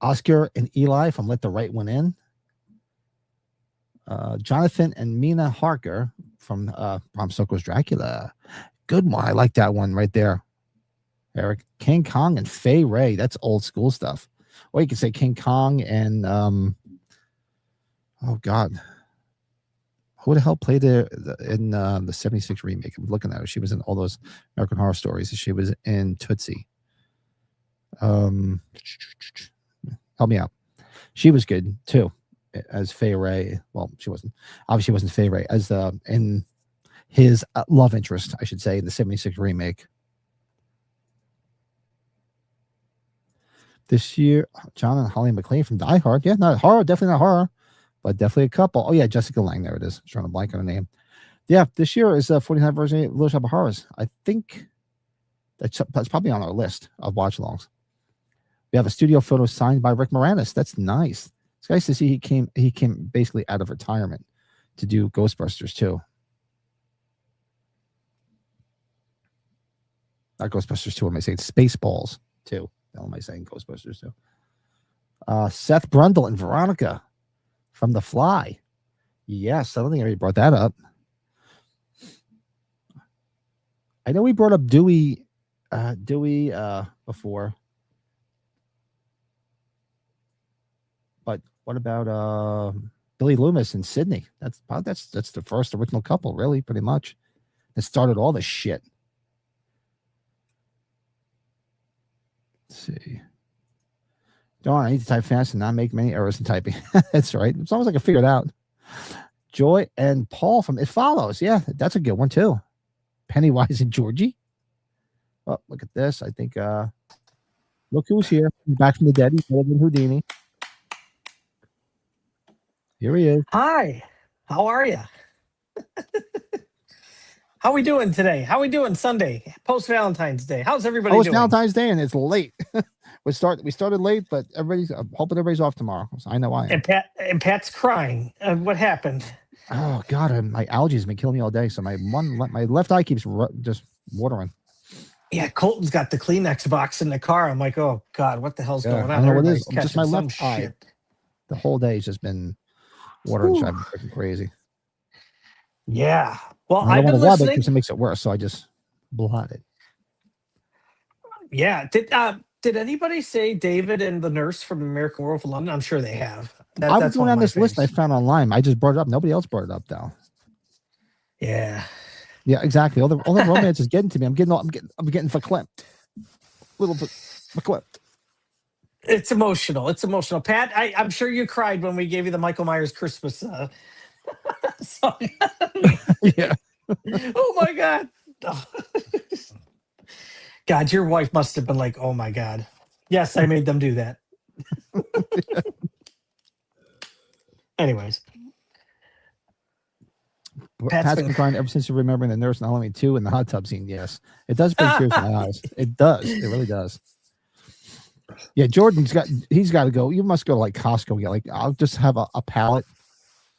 Oscar and Eli from Let the Right One In. Jonathan and Mina Harker from Bram Stoker's Dracula. Good one. I like that one right there. Eric. King Kong and Fay Ray. That's old school stuff. Or you could say King Kong and oh God. Who the hell played in the 76 remake? I'm looking at her. She was in all those American Horror Stories. She was in Tootsie. Help me out. She was good too as Fay Ray. Well, she wasn't. Obviously, wasn't Fay Ray as in his love interest, I should say, in the 76 remake. This year, John and Holly McLean from Die Hard. Yeah, not horror, definitely not horror, but definitely a couple. Oh yeah, Jessica Lange. There it is. I'm trying to blank on her name. Yeah, this year is 49th anniversary of Little Shop of Horrors. I think that's probably on our list of watch-alongs. We have a studio photo signed by Rick Moranis. That's nice. It's nice to see he came basically out of retirement to do Ghostbusters too. Not Ghostbusters 2, am I saying Spaceballs 2? How am I saying Ghostbusters 2? Seth Brundle and Veronica from The Fly. Yes, I don't think I already brought that up. I know we brought up Dewey before. But what about Billy Loomis and Sydney? That's the first original couple, really, pretty much. That started all this shit. Let's see. Darn, I need to type fast and not make many errors in typing. That's right. It's almost like I figured it out. Joy and Paul from It Follows. Yeah, that's a good one too. Pennywise and Georgie. Oh, look at this. I think look who's here. He's back from the dead. He's better than Houdini. Here he is. Hi, how are you? How we doing today? How we doing Sunday, post Valentine's Day? How's everybody doing? It's Valentine's Day and it's late. We started late, but I'm hoping everybody's off tomorrow. So I know I am. And Pat's crying. What happened? Oh God, my allergies have been killing me all day. So my left eye keeps just watering. Yeah, Colton's got the Kleenex box in the car. I'm like, oh God, what the hell's going on? I know what it is. Everybody's Just my catching left some eye. shit. The whole day has just been watering. So I'm freaking crazy. Yeah. Well, I I've don't been want to listening. because it makes it worse. So I just blot it. Yeah. Did anybody say David and the nurse from American Werewolf in London? I'm sure they have. I was That's going one of on my this list I faves. found online. I just brought it up. Nobody else brought it up though. Yeah. Yeah, exactly. All the romance is getting to me. I'm getting verklempt. Little bit verklempt. It's emotional. It's emotional. Pat, I'm sure you cried when we gave you the Michael Myers Christmas song. Yeah. Oh my God. God, your wife must have been like, oh my God. Yes, I made them do that. Anyways. Pat's been crying ever since you remembering the nurse in Halloween 2 and the hot tub scene. Yes. It does bring tears to my eyes. It does. It really does. Yeah, Jordan's he's got to go. You must go to like Costco and get like, I'll just have a pallet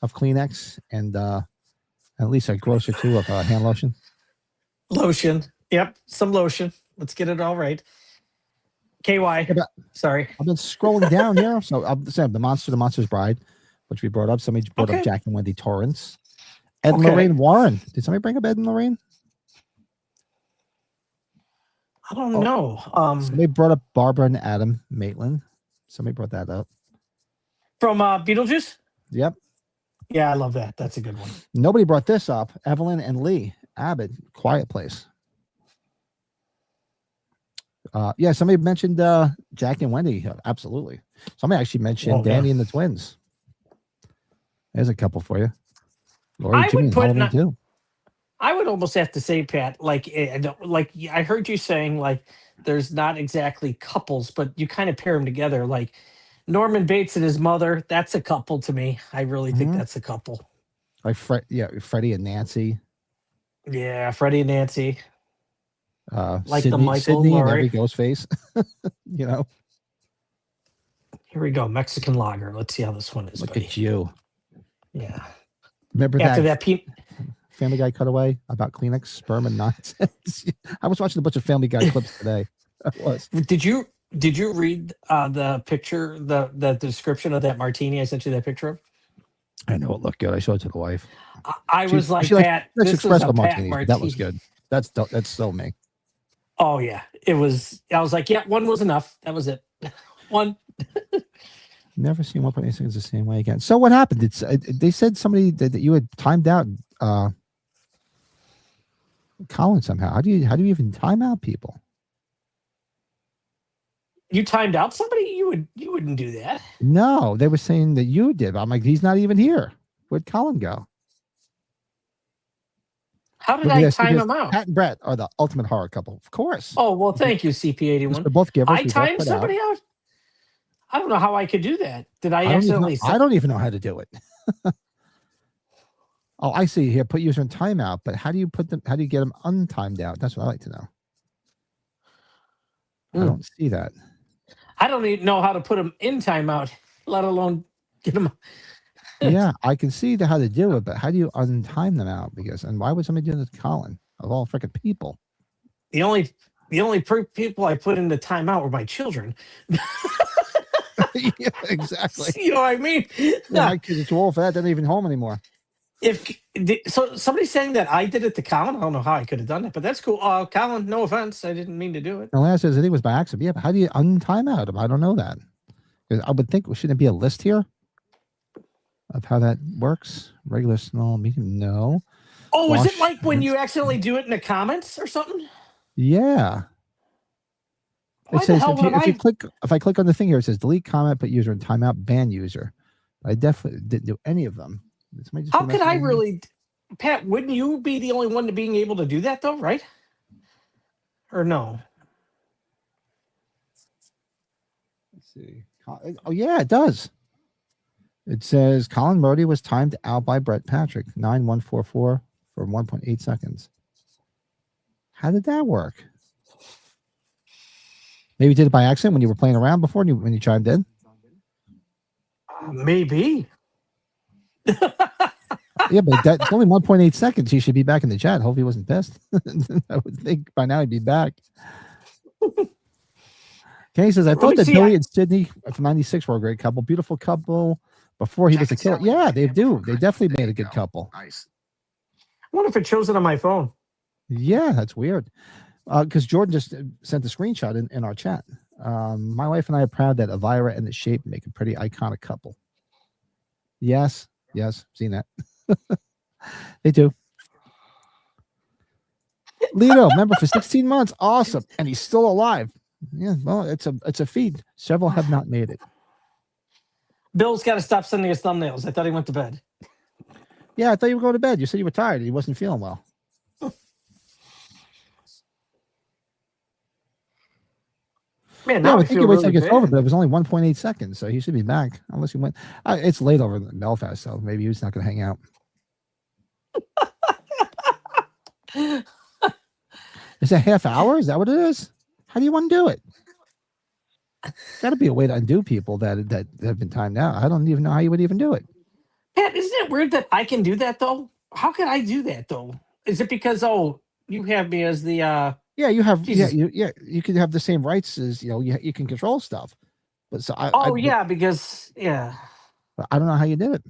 of Kleenex and at least a gross or two of hand lotion. Lotion. Yep. Some lotion. Let's get it all right. KY. Sorry. I've been scrolling down here. So I'm saying the Monster's Bride, which we brought up. Somebody brought up Jack and Wendy Torrance. Ed and Lorraine Warren. Did somebody bring up Ed and Lorraine? I don't know. Somebody brought up Barbara and Adam Maitland. Somebody brought that up. From Beetlejuice? Yep. Yeah, I love that. That's a good one. Nobody brought this up. Evelyn and Lee Abbott, Quiet Place. Yeah, somebody mentioned Jack and Wendy. Absolutely. Somebody actually mentioned Danny and the Twins. There's a couple for you. Lori, Jimmy, and Halloween too. I would almost have to say, Pat, like I heard you saying like there's not exactly couples, but you kind of pair them together. Like Norman Bates and his mother, that's a couple to me. I really think that's a couple. Like Freddie and Nancy. Yeah, Freddie and Nancy. Like Sydney, the Michael Sydney and Laurie. every ghost face. You know. Here we go. Mexican lager. Let's see how this one is. Look buddy. at you. Yeah. Remember after that Pete Family Guy cutaway about Kleenex sperm and nonsense? I was watching a bunch of Family Guy clips today. I was. Did you read the picture, the description of that martini I sent you that picture of? I know it looked good. I showed it to the wife. I was like, Pat, this this is espresso a Pat martini. martini. That was good. That's so me. Oh yeah, it was. I was like, yeah, one was enough. That was it. One. Never seen 1.8 seconds the same way again. So what happened? They said somebody that you had timed out Colin somehow. How do you even time out people? You timed out somebody? You wouldn't do that. No, they were saying that you did. I'm like, he's not even here. Where'd Colin go? How did I time him out? Pat and Brett are the ultimate horror couple, of course. Oh well, thank you, CP81. They're both givers. I timed somebody out. I don't know how I could do that. Did I accidentally? I don't even know how to do it. Oh, I see here. Put user in timeout, but how do you put them? How do you get them untimed out? That's what I like to know. I don't see that. I don't even know how to put them in timeout, let alone get them. Yeah, I can see how to do it, but how do you untime them out? And why would somebody do this to Colin of all freaking people? The only people I put into timeout were my children. Yeah, exactly. You know what I mean? Yeah, my kids are too old for that. They're not even home anymore. So somebody's saying that I did it to Colin. I don't know how I could have done it, but that's cool. Colin, no offense. I didn't mean to do it. The last says I think it was by accident. Yeah, but how do you untime out them? I don't know that. I would think shouldn't it be a list here of how that works? Regular, small, medium, no. Oh, is it like when you accidentally do it in the comments or something? Yeah. It says if I click on the thing here, it says delete comment, put user in timeout, ban user. I definitely didn't do any of them. How could I really, Pat? Wouldn't you be the only one to being able to do that though, right? Or no? Let's see. Oh yeah, it does. It says Colin Murray was timed out by Brett Patrick 9144 for 1.8 seconds. How did that work? Maybe you did it by accident when you were playing around before when you chimed in? Maybe. Yeah, but that's only 1.8 seconds. He should be back in the chat. Hope he wasn't pissed. I would think by now he'd be back. Kenny says, I thought that Billy and Sydney from 96 were a great couple. Beautiful couple before he was a killer. Yeah, they do. They definitely made a good couple. Nice. I wonder if it shows it on my phone. Yeah, that's weird. Because Jordan just sent the screenshot in our chat. My wife and I are proud that Elvira and the Shape make a pretty iconic couple. Yes, seen that. They do. Lito, member for 16 months. Awesome. And he's still alive. Yeah, well, it's a feat. Several have not made it. Bill's got to stop sending us thumbnails. I thought he went to bed. Yeah, I thought you were going to bed. You said you were tired. He wasn't feeling well. Man, yeah, now I think feel he waits really till it gets bad. over, but it was only 1.8 seconds, so he should be back. Unless he went. It's late over in Belfast, so maybe he's not going to hang out. Is it a half hour? Is that what it is? How do you want to do it? Got to be a way to undo people that have been timed out. I don't even know how you would even do it. Pat, isn't it weird that I can do that though? How can I do that though? Is it because you have me as the Yeah, you have. Jesus. You can have the same rights as you can control stuff. But so I don't know how you did it.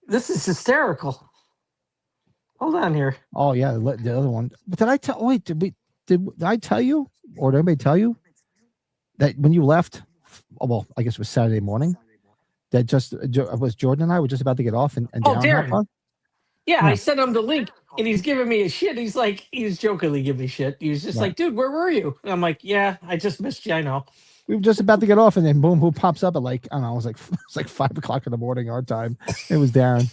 This is hysterical. Hold on here. Oh yeah, the other one. But did I tell? Wait, did I tell you, or did anybody tell you that when you left well, I guess it was Saturday morning. That was Jordan and I were just about to get off, and Oh, Darren hopped Darren. on. Yeah, Yeah. I sent him the link, and he's giving me a shit. He's jokingly giving me shit. He was just Right. like, dude, where were you? And I'm like, yeah, I just missed you. I know. We were just about to get off, and then boom, who pops up at like, I don't know, it was like 5 o'clock in the morning our time. It was Darren.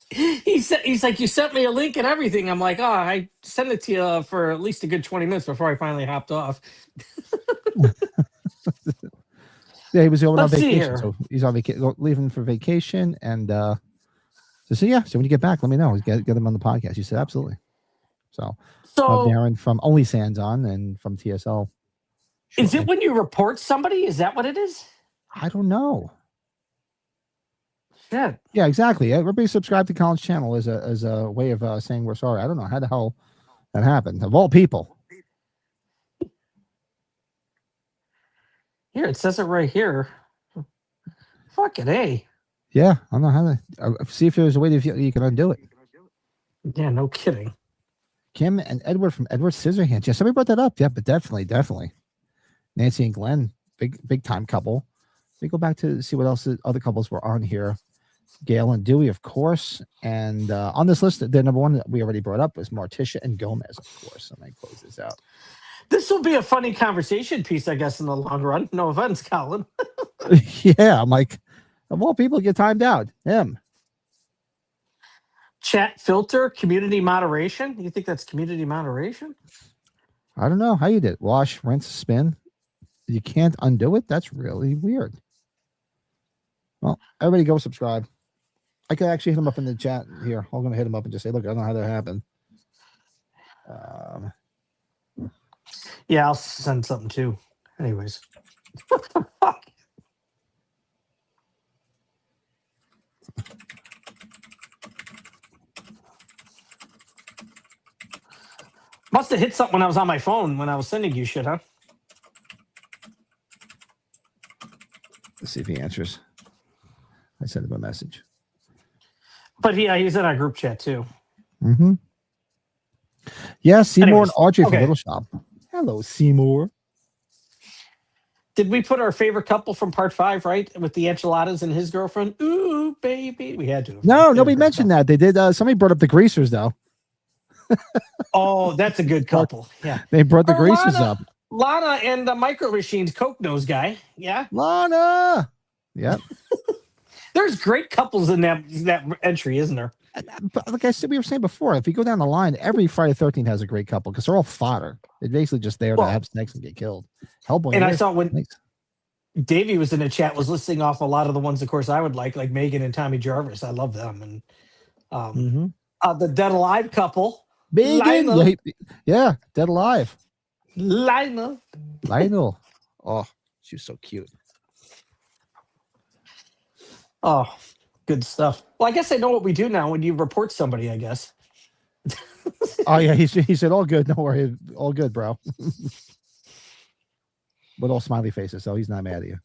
He's like, you sent me a link and everything. I'm like, oh, I sent it to you for at least a good 20 minutes before I finally hopped off. Yeah, he was going on Let's see vacation, here. so he's on vacation, leaving for vacation, and so yeah. So when you get back, let me know. Get him on the podcast. He said absolutely. So Darren from Only Sands on, and from TSL. Is shortly. it when you report somebody? Is that what it is? I don't know. Shit. Yeah, exactly. Everybody subscribe to Colin's channel as a way of saying we're sorry. I don't know how the hell that happened. Of all people. Here, it says it right here. Fucking A. Yeah, I don't know how to see if there's a way that you can undo it. Yeah, no kidding. Kim and Edward from Edward Scissorhands. Yeah, somebody brought that up. Yeah, but definitely. Nancy and Glenn, big time couple. Let me go back to see what else the other couples were on here. Gail and Dewey, of course. And on this list, the number one that we already brought up was Morticia and Gomez, of course. So let me close this out. This will be a funny conversation piece, I guess, in the long run. No offense, Colin. Yeah, I'm like, of all people get timed out. Him. Chat filter, community moderation. You think that's community moderation? I don't know how you did. Wash, rinse, spin. You can't undo it. That's really weird. Well, everybody go subscribe. I could actually hit him up in the chat here. I'm going to hit him up and just say, look, I don't know how that happened. Yeah, I'll send something too. Anyways. What the fuck? Must have hit something when I was on my phone when I was sending you shit, huh? Let's see if he answers. I sent him a message. But yeah, he's in our group chat too. Mm-hmm. Yeah, Seymour Anyways, and Audrey from okay. Little Shop. Hello, Seymour. Did we put our favorite couple from part 5, right? With the enchiladas and his girlfriend? Ooh, baby. We had to. No, nobody mentioned that. They did. Somebody brought up the Greasers, though. Oh, that's a good couple. Yeah. They brought the Or Greasers up. Lana and the Micro Machines Coke Nose guy. Yeah. Lana. Yep. There's great couples in that entry, isn't there? But like I said, we were saying before, if you go down the line, every Friday 13th has a great couple because they're all fodder. They're basically just there to have snakes and get killed. Hellboy. And I saw when Davey was in the chat, was listing off a lot of the ones, of course, I would like Megan and Tommy Jarvis. I love them. And the Dead Alive couple. Megan. Yeah, Dead Alive. Lionel. Oh, she was so cute. Oh, good stuff. Well, I guess I know what we do now when you report somebody, I guess. Oh, yeah. He said, all good. Don't worry. All good, bro. With all smiley faces, so he's not mad at you.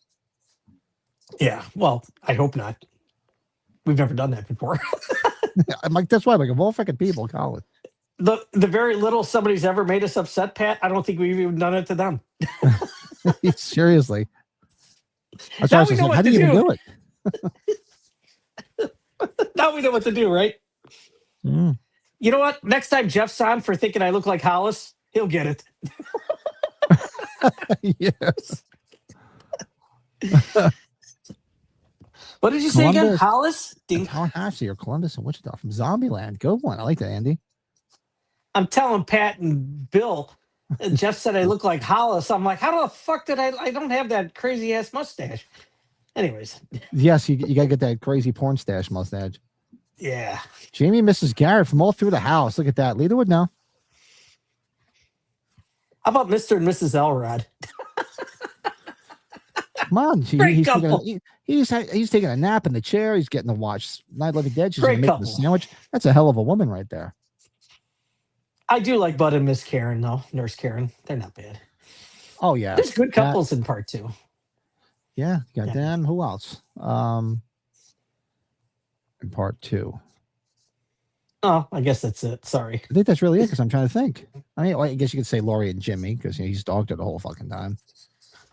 Yeah, well, I hope not. We've never done that before. I'm like, that's why. Like, of all freaking people, Colin. The very little somebody's ever made us upset, Pat, I don't think we've even done it to them. Seriously. Now we know how do you even do it? Now we know what to do, right? Mm. You know what? Next time Jeff's on for thinking I look like Hollis, he'll get it. Yes. What did you say again? Hollis? Tallahassee or Columbus and Wichita from Zombieland. Good one. I like that, Andy. I'm telling Pat and Bill, Jeff said I look like Hollis. I'm like, how the fuck did I don't have that crazy ass mustache. Anyways. Yes, you got to get that crazy porn stash mustache. Yeah. Jamie and Mrs. Garrett from all through the house. Look at that. Lita would know. How about Mr. and Mrs. Elrod? Come on. He's taking a nap in the chair. He's getting to watch Night of the Living Dead. She's going to make him a sandwich. That's a hell of a woman right there. I do like Bud and Miss Karen, though. Nurse Karen. They're not bad. Oh, yeah. There's good couples in part 2. Yeah. Goddamn. Who else? In part 2. Oh, I guess that's it. Sorry. I think that's really it because I'm trying to think. I mean, I guess you could say Laurie and Jimmy because he's dogged her the whole fucking time.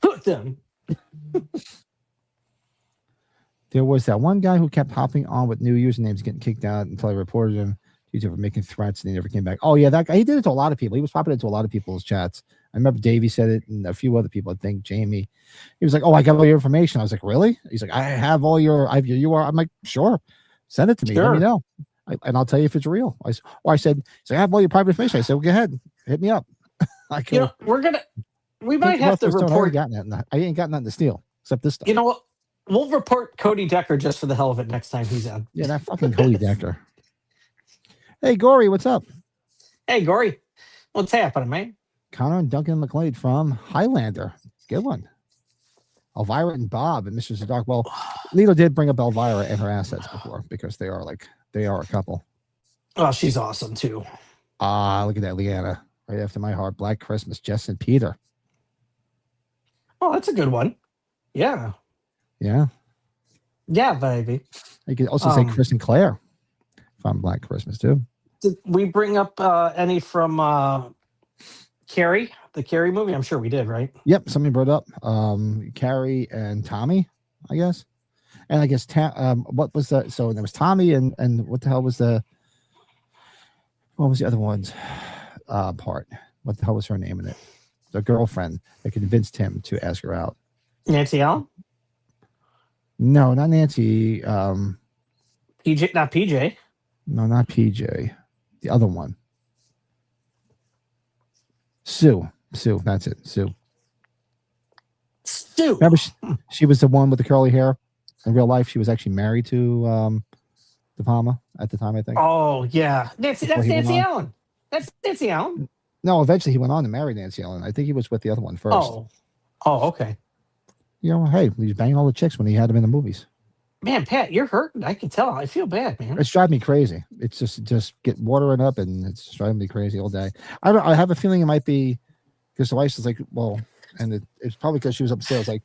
Put them. There was that one guy who kept hopping on with new usernames, getting kicked out until I reported him for making threats, and he never came back. Oh yeah, that guy. He did it to a lot of people. He was popping into a lot of people's chats. I remember Davey said it, and a few other people. I think Jamie. He was like, "Oh, I got all your information." I was like, "Really?" He's like, "I have all your. I have your URL." I'm like, "Sure, send it to me. Let me know, and I'll tell you if it's real." I said, "I have all your private information." I said, "Well, go ahead, hit me up." We might have to report. I ain't got nothing to steal except this stuff. You know what? We'll report Cody Decker just for the hell of it next time he's on. Yeah, that fucking Cody Decker. Hey, Gory, what's up? Hey, Gory, what's happening, man? Connor and Duncan McLeod from Highlander. Good one. Elvira and Bob and Mr. Zadark. Well, Lito did bring up Elvira and her assets before because they are a couple. Oh, she's awesome too. Look at that, Leanna. Right after my heart. Black Christmas, Jess and Peter. Oh, that's a good one. Yeah. Yeah. Yeah, baby. You could also say Chris and Claire from Black Christmas too. Did we bring up any from Carrie, the Carrie movie? I'm sure we did, right? Yep, somebody brought up Carrie and Tommy, I guess. And I guess what was that? So there was Tommy and what the hell was what was the other one's part? What the hell was her name in it? The girlfriend that convinced him to ask her out. Nancy Allen? No, not Nancy. PJ, not PJ. No, not PJ. The other one. Sue, that's it. Sue. Remember, she was the one with the curly hair. In real life, she was actually married to De Palma at the time, I think. Oh yeah, that's Nancy Allen. That's Nancy Allen. No, eventually he went on to marry Nancy Allen. I think he was with the other one first. Oh, okay. You know, hey, he's banging all the chicks when he had them in the movies. Man, Pat, you're hurting. I can tell. I feel bad, man. It's driving me crazy. It's just get watering up, and it's driving me crazy all day. I have a feeling it might be because the wife is like, well, and it's probably because she was upstairs, like,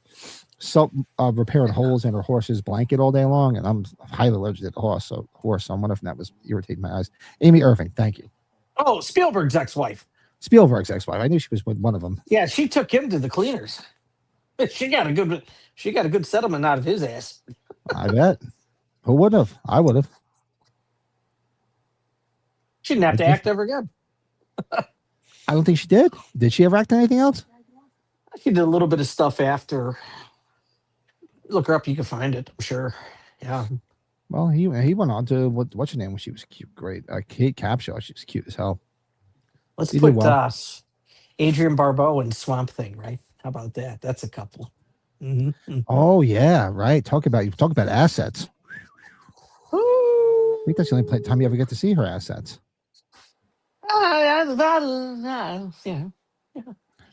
repairing holes in her horse's blanket all day long, and I'm highly allergic to the horse. So I wonder if that was irritating my eyes. Amy Irving, thank you. Oh, Spielberg's ex-wife. Spielberg's ex-wife. I knew she was with one of them. Yeah, she took him to the cleaners. She got a good settlement out of his ass. I bet. Who would have? I would have. She didn't have to act ever again. I don't think she did. Did she ever act in anything else? She did a little bit of stuff after. Look her up, you can find it. I'm sure. Yeah. Well, he went on to what's her name when she was cute. Great, Kate Capshaw. She was cute as hell. Let's put Adrian Barbeau and Swamp Thing, right? How about that? That's a couple. Mm-hmm. Oh yeah, right. Talk about assets. I think that's the only time you ever get to see her assets. Yeah.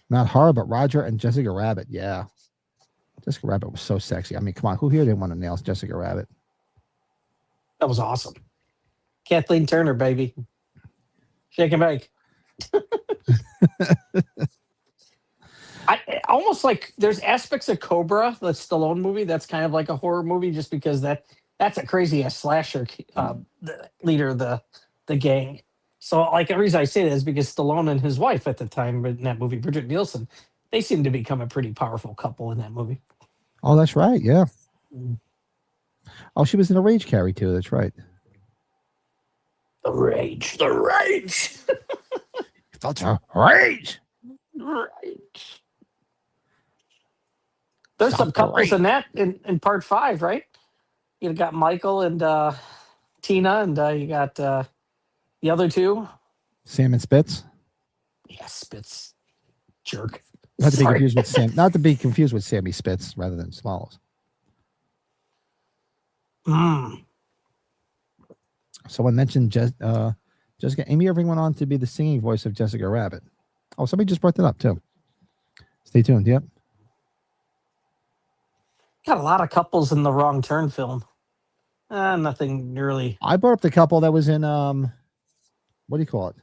Not her, but Roger and Jessica Rabbit. Yeah, Jessica Rabbit was so sexy. I mean, come on, who here didn't want to nail Jessica Rabbit? That was awesome. Kathleen Turner, baby. Shake and bake. I almost like there's aspects of Cobra, the Stallone movie, that's kind of like a horror movie, just because that's a crazy ass slasher the leader of the gang. So like the reason I say that is because Stallone and his wife at the time in that movie, Bridget Nielsen, they seem to become a pretty powerful couple in that movie. Oh, that's right. Yeah. Oh, she was in a Rage Carry too. That's right. The rage. Felt her rage. Right. There's some couples in that in part 5, right? You got Michael and Tina, and you got the other two. Sam and Spitz. Yeah, Spitz. Jerk. Not to be confused with Sam. Not to be confused with Sammy Spitz rather than Smalls. Someone mentioned Jessica. Amy Irving went on to be the singing voice of Jessica Rabbit. Oh, somebody just brought that up too. Stay tuned. Yep. Got a lot of couples in the Wrong Turn film. Nothing really. I brought up the couple that was in what do you call it?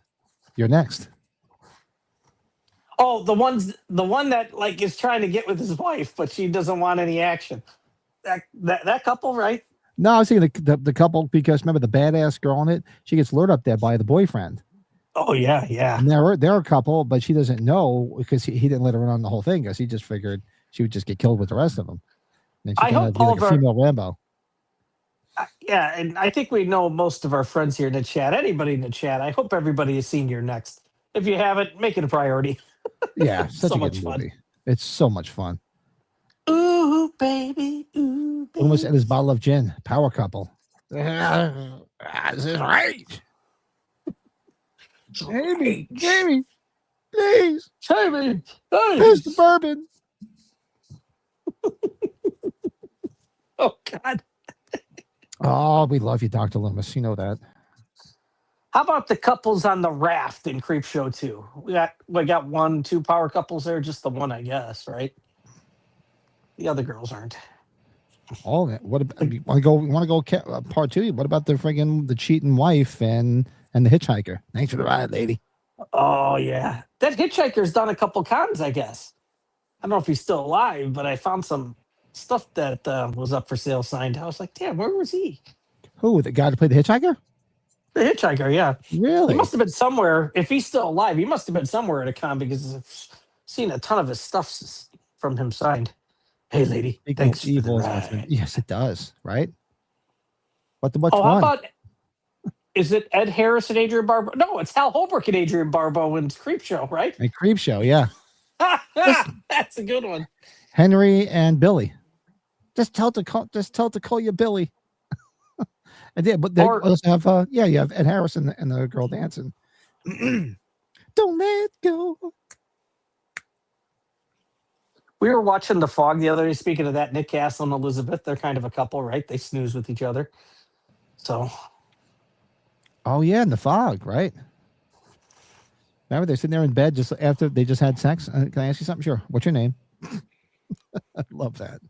You're Next. Oh, the one that like is trying to get with his wife, but she doesn't want any action. That couple, right? No, I was thinking the couple because remember the badass girl in it. She gets lured up there by the boyfriend. Oh yeah. And they're a couple, but she doesn't know because he didn't let her in on the whole thing because he just figured she would just get killed with the rest of them. Then she I kind hope of be all like of a our female Rambo. yeah, and I think we know most of our friends here in the chat. Anybody in the chat, I hope everybody has seen You're Next. If you haven't, make it a priority. Yeah, such So a good much fun. movie. It's so much fun. Ooh, baby. Ooh, baby. Almost at his bottle of gin. Power couple. This is right. Amy, Amy, please, Jamie, pass the bourbon. Oh, God. Oh, we love you, Dr. Loomis. You know that. How about the couples on the raft in Creep Show 2? We got 1, 2 power couples there, just the one, I guess, right? The other girls aren't. Oh, what about you want to go? Part 2? What about the cheating wife and the hitchhiker? Thanks for the ride, lady. Oh, yeah. That hitchhiker's done a couple cons, I guess. I don't know if he's still alive, but I found some stuff that was up for sale signed. I was like, damn, where was he? Who, the guy to play the hitchhiker? The hitchhiker, yeah. Really? He must have been somewhere. If he's still alive, he must have been somewhere at a con because I've seen a ton of his stuff from him signed. Hey, lady, thanks for the Evil ride. Yes, it does. Right. Which How one? about, is it Ed Harris and Adrian Barbeau? No, it's Hal Holbrook and Adrian Barbeau in Creep Show, right? And Creep Show, yeah. That's a good one. Henry and Billy. Just tell to call you Billy. And yeah, but they also have you have Ed Harris and the girl dancing. Don't let go. We were watching The Fog the other day. Speaking of that, Nick Castle and Elizabeth, they're kind of a couple, right? They snooze with each other. So. Oh yeah, in The Fog, right? Remember, they're sitting there in bed just after they just had sex. Can I ask you something? Sure. What's your name? I love that.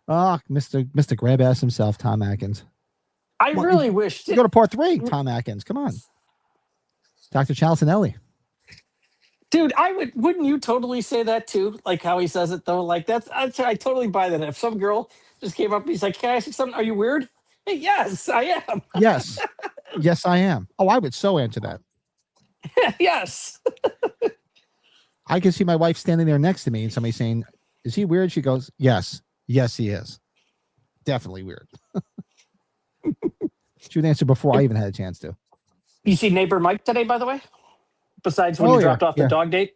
Oh, Mr. Grab Ass himself, Tom Atkins. I really wish to go to part 3. Tom Atkins, come on. Dr. Chalicinelli. Dude, wouldn't you totally say that too? Like how he says it though? Like I totally buy that. If some girl just came up and he's like, "Can I ask you something? Are you weird?" Hey, yes, I am. Yes. Yes, I am. Oh, I would so answer that. Yes. I can see my wife standing there next to me and somebody saying, "Is he weird?" She goes, "Yes. Yes, he is. Definitely weird." She would answer before I even had a chance to. You see neighbor Mike today, by the way? Besides when you dropped off the dog date?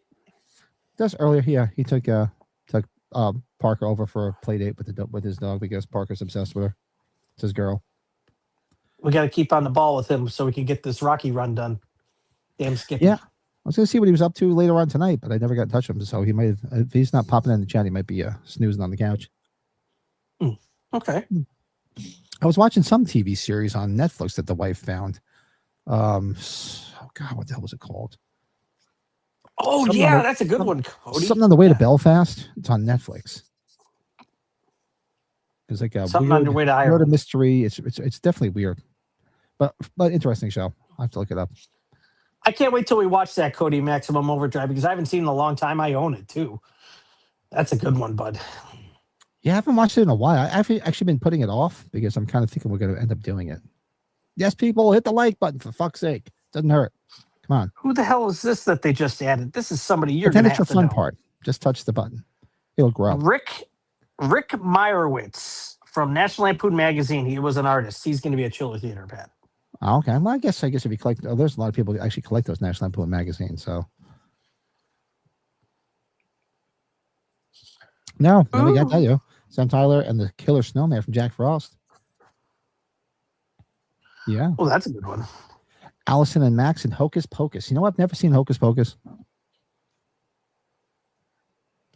Just earlier, yeah. He took Parker over for a play date with his dog because Parker's obsessed with her. It's his girl. We got to keep on the ball with him so we can get this Rocky run done. Damn Skippy. Yeah. I was going to see what he was up to later on tonight, but I never got in touch with him. So he might, if he's not popping in the chat, he might be snoozing on the couch. Okay. I was watching some TV series on Netflix that the wife found. Oh God, what the hell was it called? Oh, yeah, that's a good one, Cody. Something on the way to Belfast. It's on Netflix. It's like a something on your way to Ireland. Murder mystery. It's definitely weird, but interesting show. I have to look it up. I can't wait till we watch that Cody Maximum Overdrive because I haven't seen it in a long time. I own it too. That's a good one, bud. Yeah, I haven't watched it in a while. I've actually been putting it off because I'm kind of thinking we're going to end up doing it. Yes, people, hit the like button for fuck's sake. Doesn't hurt. Come on. Who the hell is this that they just added? This is somebody you're going to have to know. Fun part. Just touch the button. It'll grow. Rick Meyerowitz from National Lampoon Magazine. He was an artist. He's going to be a Chiller Theater, Pat. Okay. Well, I guess if you collect, there's a lot of people who actually collect those National Lampoon magazines. So no, we got to tell you, Sam Tyler and the Killer Snowman from Jack Frost. Yeah. Well, that's a good one. Allison and Max and Hocus Pocus. You know, I've never seen Hocus Pocus.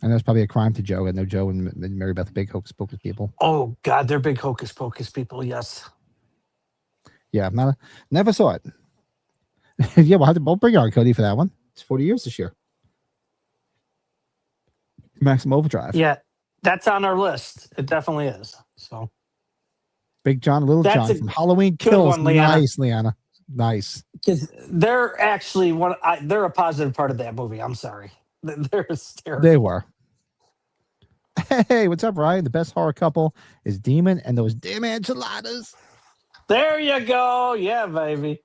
And that's probably a crime to Joe. I know Joe and Mary Beth are big Hocus Pocus people. Oh God, they're big Hocus Pocus people. Yes. Yeah, never saw it. Yeah, we'll bring our Cody for that one. It's 40 years this year. Maximum Overdrive. Yeah, that's on our list. It definitely is. So, Big John, Little John from Halloween Kills. One, Leanna. Nice, Leanna. Nice. Because they're actually they're a positive part of that movie. I'm sorry. They're hysterical. They were. Hey, what's up, Ryan? The best horror couple is Demon and those damn enchiladas. There you go. Yeah, baby.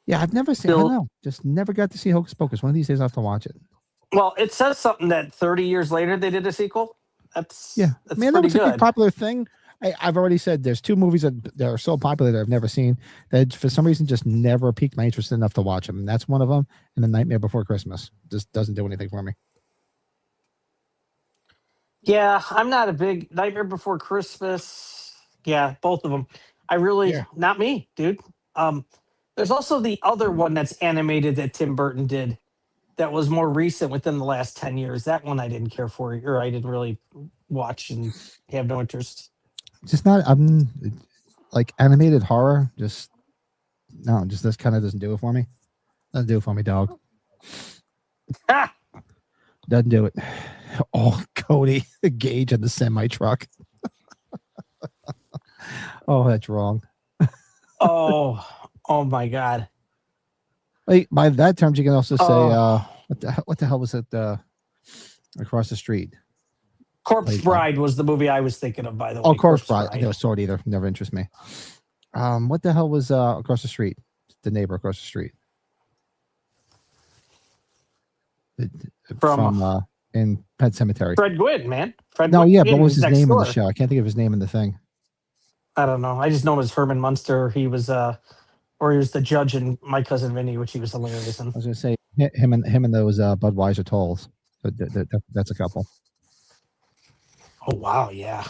Yeah, I've never seen. I Bill- don't know. Just never got to see Hocus Pocus. One of these days, I will have to watch it. Well, it says something that 30 years later they did a sequel. That's Yeah, that's man, that pretty was a big good. popular thing. I've already said there's 2 movies that are so popular that I've never seen that for some reason just never piqued my interest enough to watch them. And that's one of them. And The Nightmare Before Christmas just doesn't do anything for me. Yeah, I'm not a big Nightmare Before Christmas. Yeah, both of them. I really Yeah. not me, dude. There's also the other one that's animated that Tim Burton did that was more recent within the last 10 years. That one I didn't care for, or I didn't really watch and have no interest. Just not. I'm like animated horror. Just no. Just this kind of doesn't do it for me. Doesn't do it for me, dog. Ah! Doesn't do it. Oh, Cody, the Gage and the semi truck. Oh, that's wrong. Oh my God. Like, by that terms, you can also say, Oh. what the hell was it? Across the street. Corpse Like, Bride was the movie I was thinking of, by the way. Oh, Corpse Bride. I never saw it either. Never interests me. What the hell was across the street? The neighbor across the street. From in Pet Cemetery. Fred Gwynn, man. Fred No, Gwynn. yeah, but what was his next name in door. the show? I can't think of his name in the thing. I don't know. I just know him as Herman Munster. He was the judge in My Cousin Vinny, which he was hilarious in. I was going to say him and those Budweiser tolls. That's a couple. Oh wow, yeah.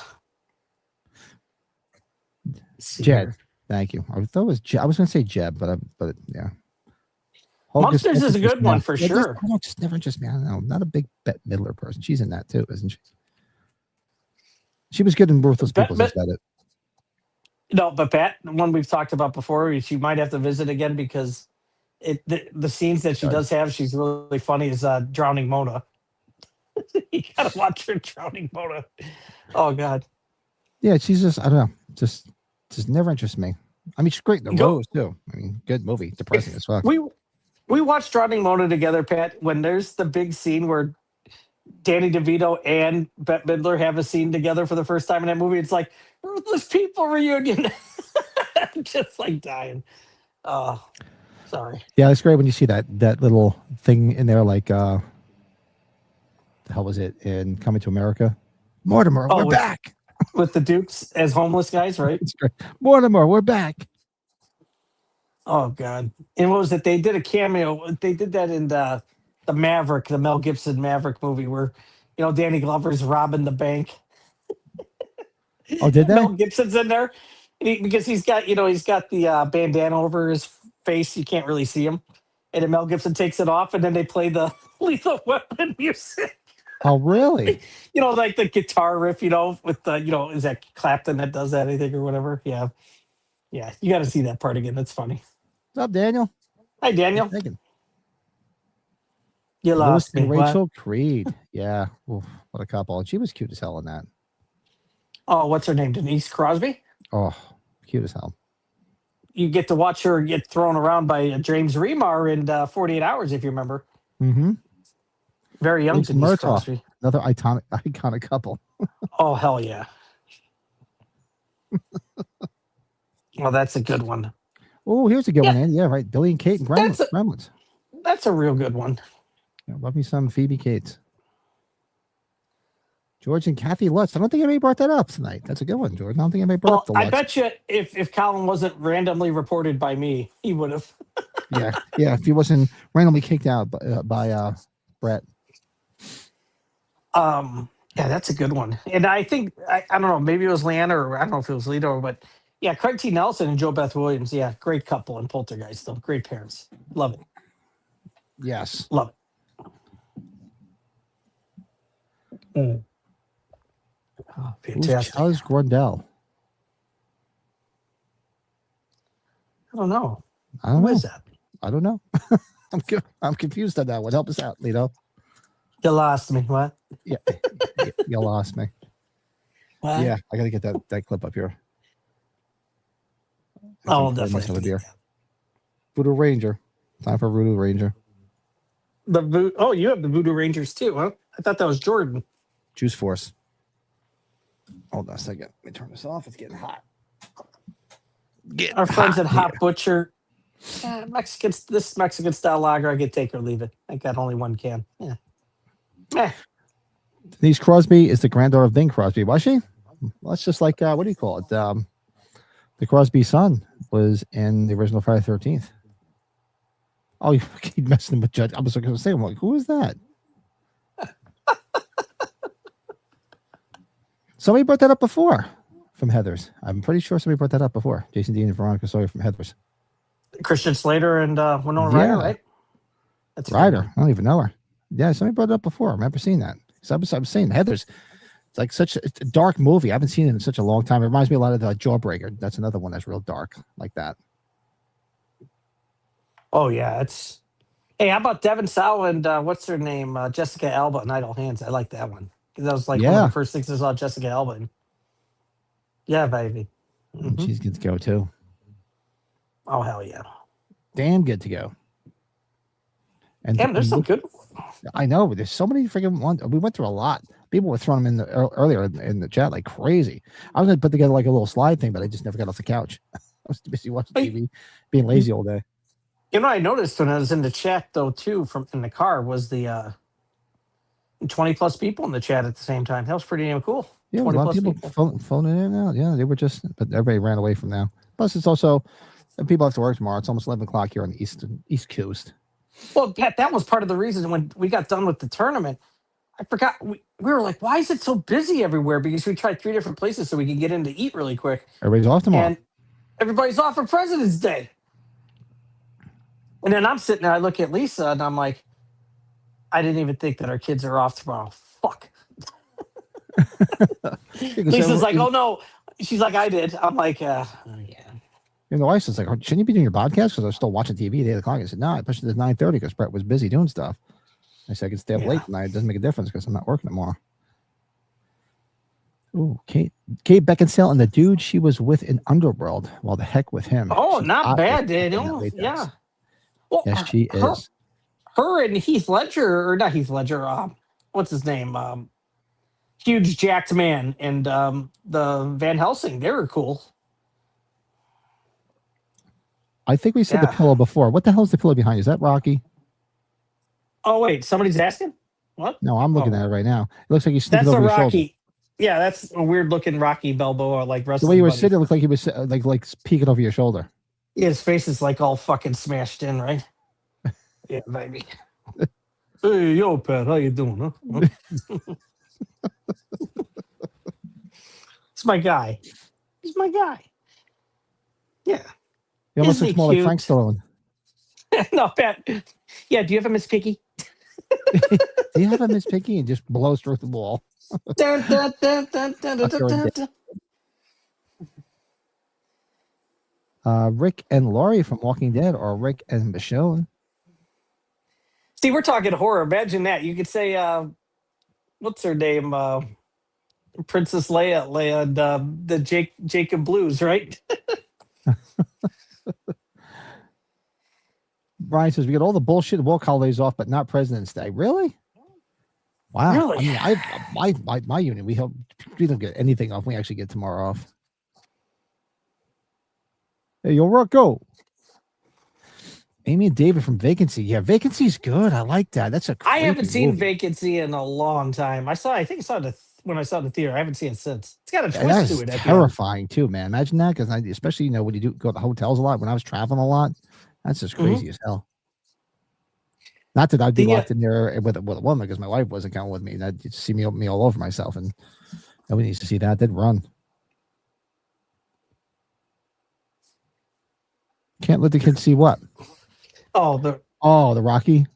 Let's see Jed, here. thank you. I thought it was Jeb. I was going to say Jeb, but yeah. Munsters is a good one for sure. Just never interests me. I don't know. I'm not a big Bette Midler person. She's in that too, isn't she? She was good in Ruthless Peoples. Is that it? No, but Pat, the one we've talked about before, she might have to visit again because the scenes that she does have, she's really funny. Is Drowning Mona. You gotta watch her Drowning Mona. Oh God. Yeah, she's just I don't know, just never interests me. I mean, she's great in The Rose too. I mean, good movie, depressing as fuck. We watched Drowning Mona together, Pat. When there's the big scene where Danny DeVito and Bette Midler have a scene together for the first time in that movie, it's like Ruthless People reunion. Just like dying. Oh, sorry. Yeah, it's great when you see that little thing in there, like the hell was it in Coming to America? Mortimer, we're back with the Dukes as homeless guys, right? It's great. Mortimer, we're back. Oh God! And what was it? They did a cameo. They did that in the Maverick, the Mel Gibson Maverick movie, where Danny Glover's robbing the bank. Oh, did they? Mel Gibson's in there because he's got the bandana over his face. You can't really see him, and then Mel Gibson takes it off, and then they play the Lethal Weapon music. Oh, really? Like the guitar riff. With the is that Clapton that does that? I think or whatever. Yeah. Yeah, you got to see that part again. That's funny. What's up, Daniel? Hi, Daniel. You Lewis lost me. and Rachel What? Creed. Yeah. Oof, what a couple. And she was cute as hell in that. Oh, what's her name? Denise Crosby? Oh, cute as hell. You get to watch her get thrown around by James Remar in 48 Hours, if you remember. Mm-hmm. Very young Jason Denise Murtaugh, Crosby. another iconic couple. Oh, hell yeah. Well, that's a good one. Oh, here's a good one, Andy. Yeah, right. Billy and Kate and Gremlins. That's a real good one. Yeah, love me some Phoebe Cates. George and Kathy Lutz. I don't think anybody brought that up tonight. That's a good one, George. I don't think anybody brought up the Lutz. I bet you if Colin wasn't randomly reported by me, he would have. Yeah. If he wasn't randomly kicked out by Brett. Yeah, that's a good one. And I think I don't know, maybe it was Leanna or I don't know if it was Lito, but yeah, Craig T. Nelson and Joe Beth Williams. Yeah, great couple in Poltergeist, though. Great parents. Love it. Yes. Love it. Oh, fantastic. Who's Charles Grondell? I don't know. I don't know. Who is that? I don't know. I'm confused on that one. Help us out, Lito. You lost me. What? Yeah, you lost me. What? Yeah, I got to get that clip up here. Oh, definitely. Voodoo Ranger. Time for Voodoo Ranger. You have the Voodoo Rangers too, huh? I thought that was Jordan. Juice Force. Hold on a second. Let me turn this off. It's getting hot. Our friends at Hot Butcher. This Mexican style lager, I could take or leave it. I got only one can. Yeah. Denise Crosby is the granddaughter of Bing Crosby. Was she? Well, it's just like what do you call it? The Crosby son was in the original Friday the 13th. Oh, you keep messing with Judge. I was going to say, I'm like, who is that? Somebody brought that up before from Heathers. I'm pretty sure somebody brought that up before. Jason Dean and Veronica Sawyer from Heathers. Christian Slater and Winona Ryder, right? That's Ryder. I don't even know her. Yeah, somebody brought it up before. I remember seeing that. So I was saying Heathers. It's like it's a dark movie. I haven't seen it in such a long time. It reminds me a lot of the Jawbreaker. That's another one that's real dark like that. Oh yeah, it's. Hey, how about Devon Sawa and what's her name? Jessica Alba and Idle Hands. I like that one. That was like one of the first things I saw Jessica Alba in. Yeah, baby. Mm-hmm. She's good to go too. Oh hell yeah. Damn good to go. And damn, there's some good. I know. There's so many freaking ones. We went through a lot. People were throwing them in earlier in the chat like crazy. I was going to put together like a little slide thing, but I just never got off the couch. I was too busy watching TV, being lazy all day. You know what I noticed when I was in the chat though too, from in the car, was the 20 plus people in the chat at the same time. That was pretty damn cool. Yeah, a lot of people phoning in and out. Yeah, they were just, but everybody ran away from now. Plus, it's also people have to work tomorrow. It's almost 11 o'clock here on the East Coast. Well, Pat, that was part of the reason when we got done with the tournament. I forgot we were like, why is it so busy everywhere? Because we tried 3 different places so we could get in to eat really quick. Everybody's off tomorrow. And everybody's off for President's Day. And then I'm sitting there, I look at Lisa and I'm like, I didn't even think that our kids are off tomorrow. Fuck. Lisa's like, oh no. She's like, I did. I'm like, oh, yeah. And the wife was like, shouldn't you be doing your podcast? Because I was still watching TV at 8 o'clock. I said, no, I pushed it to 9:30 because Brett was busy doing stuff. I said, I can stay up late tonight. It doesn't make a difference because I'm not working tomorrow. Ooh, Kate Beckinsale and the dude she was with in Underworld. Well, the heck with him. Oh, She's not bad, Daniel. Yeah. Well, yes, she is. Her and Heath Ledger, or not Heath Ledger, what's his name? Huge jacked man and the Van Helsing, they were cool. I think we said the pillow before. What the hell is the pillow behind you? Is that Rocky? Oh, wait, somebody's asking? What? No, I'm looking at it right now. It looks like he's sneaking over your shoulder. Rocky. Yeah, that's a weird looking Rocky Balboa, like wrestling. The way you were sitting, it looked like he was like peeking over your shoulder. Yeah, his face is like all fucking smashed in, right? Yeah, baby. Hey, yo, Pat, how you doing? Huh? It's my guy. He's my guy. Yeah. You almost look more like Frank Stallone. No, Pat. Yeah, do you have a Miss Piggy? Do you have a Miss Piggy and just blows through the wall? Dun, dun, dun, dun, dun, dun, dun, dun. Rick and Laurie from Walking Dead, or Rick and Michonne. See, we're talking horror. Imagine that. You could say, what's her name? Princess Leia and the Jacob Blues, right? Brian says we get all the bullshit walk holidays off, but not President's Day. Really? Wow. Really? I mean, my unit, we don't get anything off. We actually get tomorrow off. Hey, yo, Rocco. Amy and David from Vacancy. Yeah, Vacancy's good. I like that. That's a. I haven't seen Vacancy in a long time. I think I saw it when I saw it in the theater. I haven't seen it since. It's got a twist to it. That's terrifying too, man. Imagine that, because especially when you go to hotels a lot. When I was traveling a lot, that's just crazy as hell. Not that I'd be locked in there with a woman, because my wife wasn't going with me. You'd see me all over myself, and nobody needs to see that. They'd run. Can't let the kids see what? Oh, the Rocky.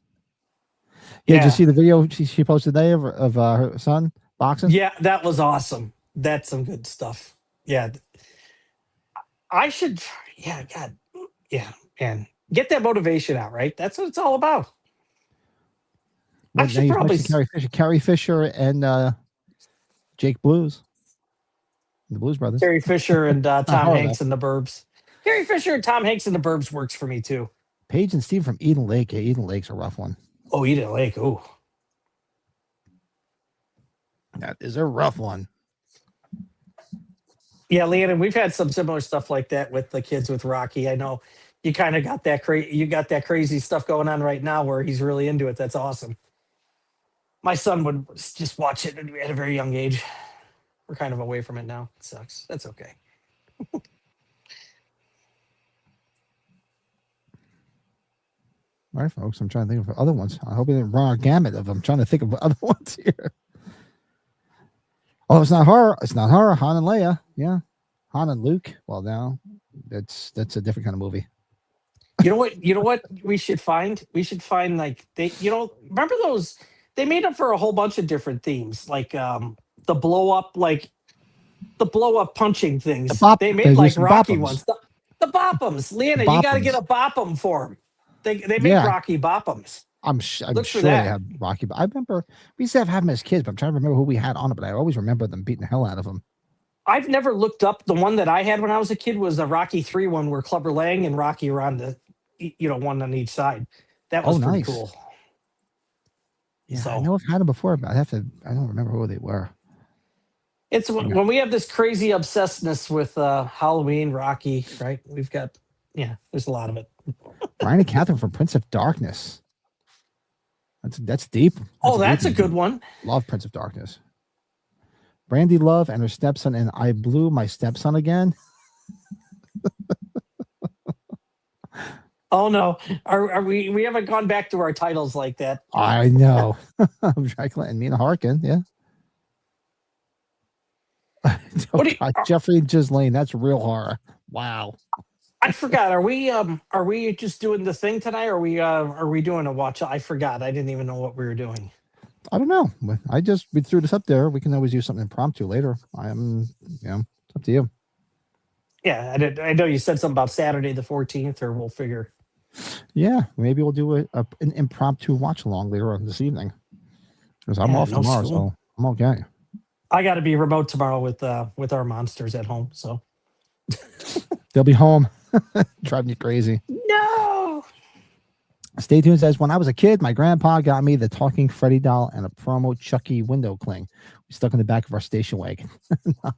Yeah, did you see the video she posted today of her son boxing? Yeah, that was awesome. That's some good stuff. Yeah, I should. Yeah, God. Yeah, man, get that motivation out. Right, that's what it's all about. Well, I should probably Carrie Fisher and Jake Blues, the Blues Brothers. Carrie Fisher and Tom Hanks and the Burbs. Carrie Fisher and Tom Hanks and the Burbs works for me too. Paige and Steve from Eden Lake. Yeah, Eden Lake's a rough one. Oh, Eden Lake. Oh, that is a rough one. Yeah, Leanne, and we've had some similar stuff like that with the kids with Rocky. I know You kind of got that you got that crazy stuff going on right now where he's really into it. That's awesome. My son would just watch it at a very young age. We're kind of away from it now. It sucks. That's okay. All right, folks. I'm trying to think of other ones. I hope we didn't run our gamut of them. I'm trying to think of other ones here. Oh, it's not horror. It's not horror. Han and Leia. Yeah. Han and Luke. Well, now that's a different kind of movie. You know what? You know what we should find? We should find like they. Remember those? They made up for a whole bunch of different themes, like the blow up, punching things. They made like Rocky ones. The Bop'ems, Leanna. You got to get a Bop'em for them. They make Rocky Bop'ems. I'm sure they have Rocky. But I remember we used to have them as kids, but I'm trying to remember who we had on it. But I always remember them beating the hell out of them. I've never looked up. The one that I had when I was a kid was the Rocky 3 one where Clubber Lang and Rocky are on the, one on each side. That was pretty cool. Yeah, so, I know I've had them before, but I don't remember who they were. It's when we have this crazy obsessedness with Halloween, Rocky, right? We've got, there's a lot of it. Brian and Catherine from Prince of Darkness. That's deep. That's a good one. Love Prince of Darkness. Brandy Love and her stepson, and I blew my stepson again. Oh no, are we haven't gone back to our titles like that? I know. Dracula and Mina Harkin, yeah. Jeffrey and Ghislaine, that's real horror. Wow. I forgot. Are we just doing the thing tonight? Or are we doing a watch? I forgot. I didn't even know what we were doing. I don't know. We threw this up there. We can always use something impromptu later. It's up to you. Yeah, I know you said something about Saturday the 14th, or we'll figure. Yeah, maybe we'll do an impromptu watch along later on this evening. Because I'm off tomorrow, so I'm okay. I got to be remote tomorrow with our monsters at home, so they'll be home, driving you crazy. No. Stay tuned. Says, when I was a kid, my grandpa got me the talking Freddy doll and a promo Chucky window cling. We stuck in the back of our station wagon.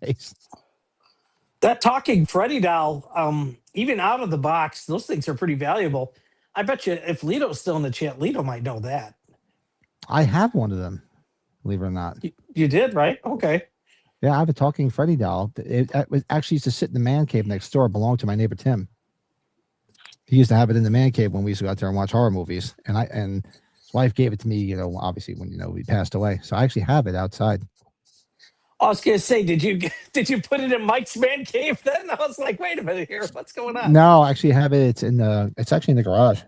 Nice. That talking Freddy doll, even out of the box, those things are pretty valuable. I bet you if Lito's still in the chat, Lito might know that. I have one of them, believe it or not. You did, right? Okay. Yeah, I have a talking Freddy doll. It actually used to sit in the man cave next door. It belonged to my neighbor Tim. He used to have it in the man cave when we used to go out there and watch horror movies. And his wife gave it to me, obviously when we passed away. So I actually have it outside. I was gonna say, did you put it in Mike's man cave then? I was like, wait a minute here, what's going on? No, I actually have it. It's actually in the garage.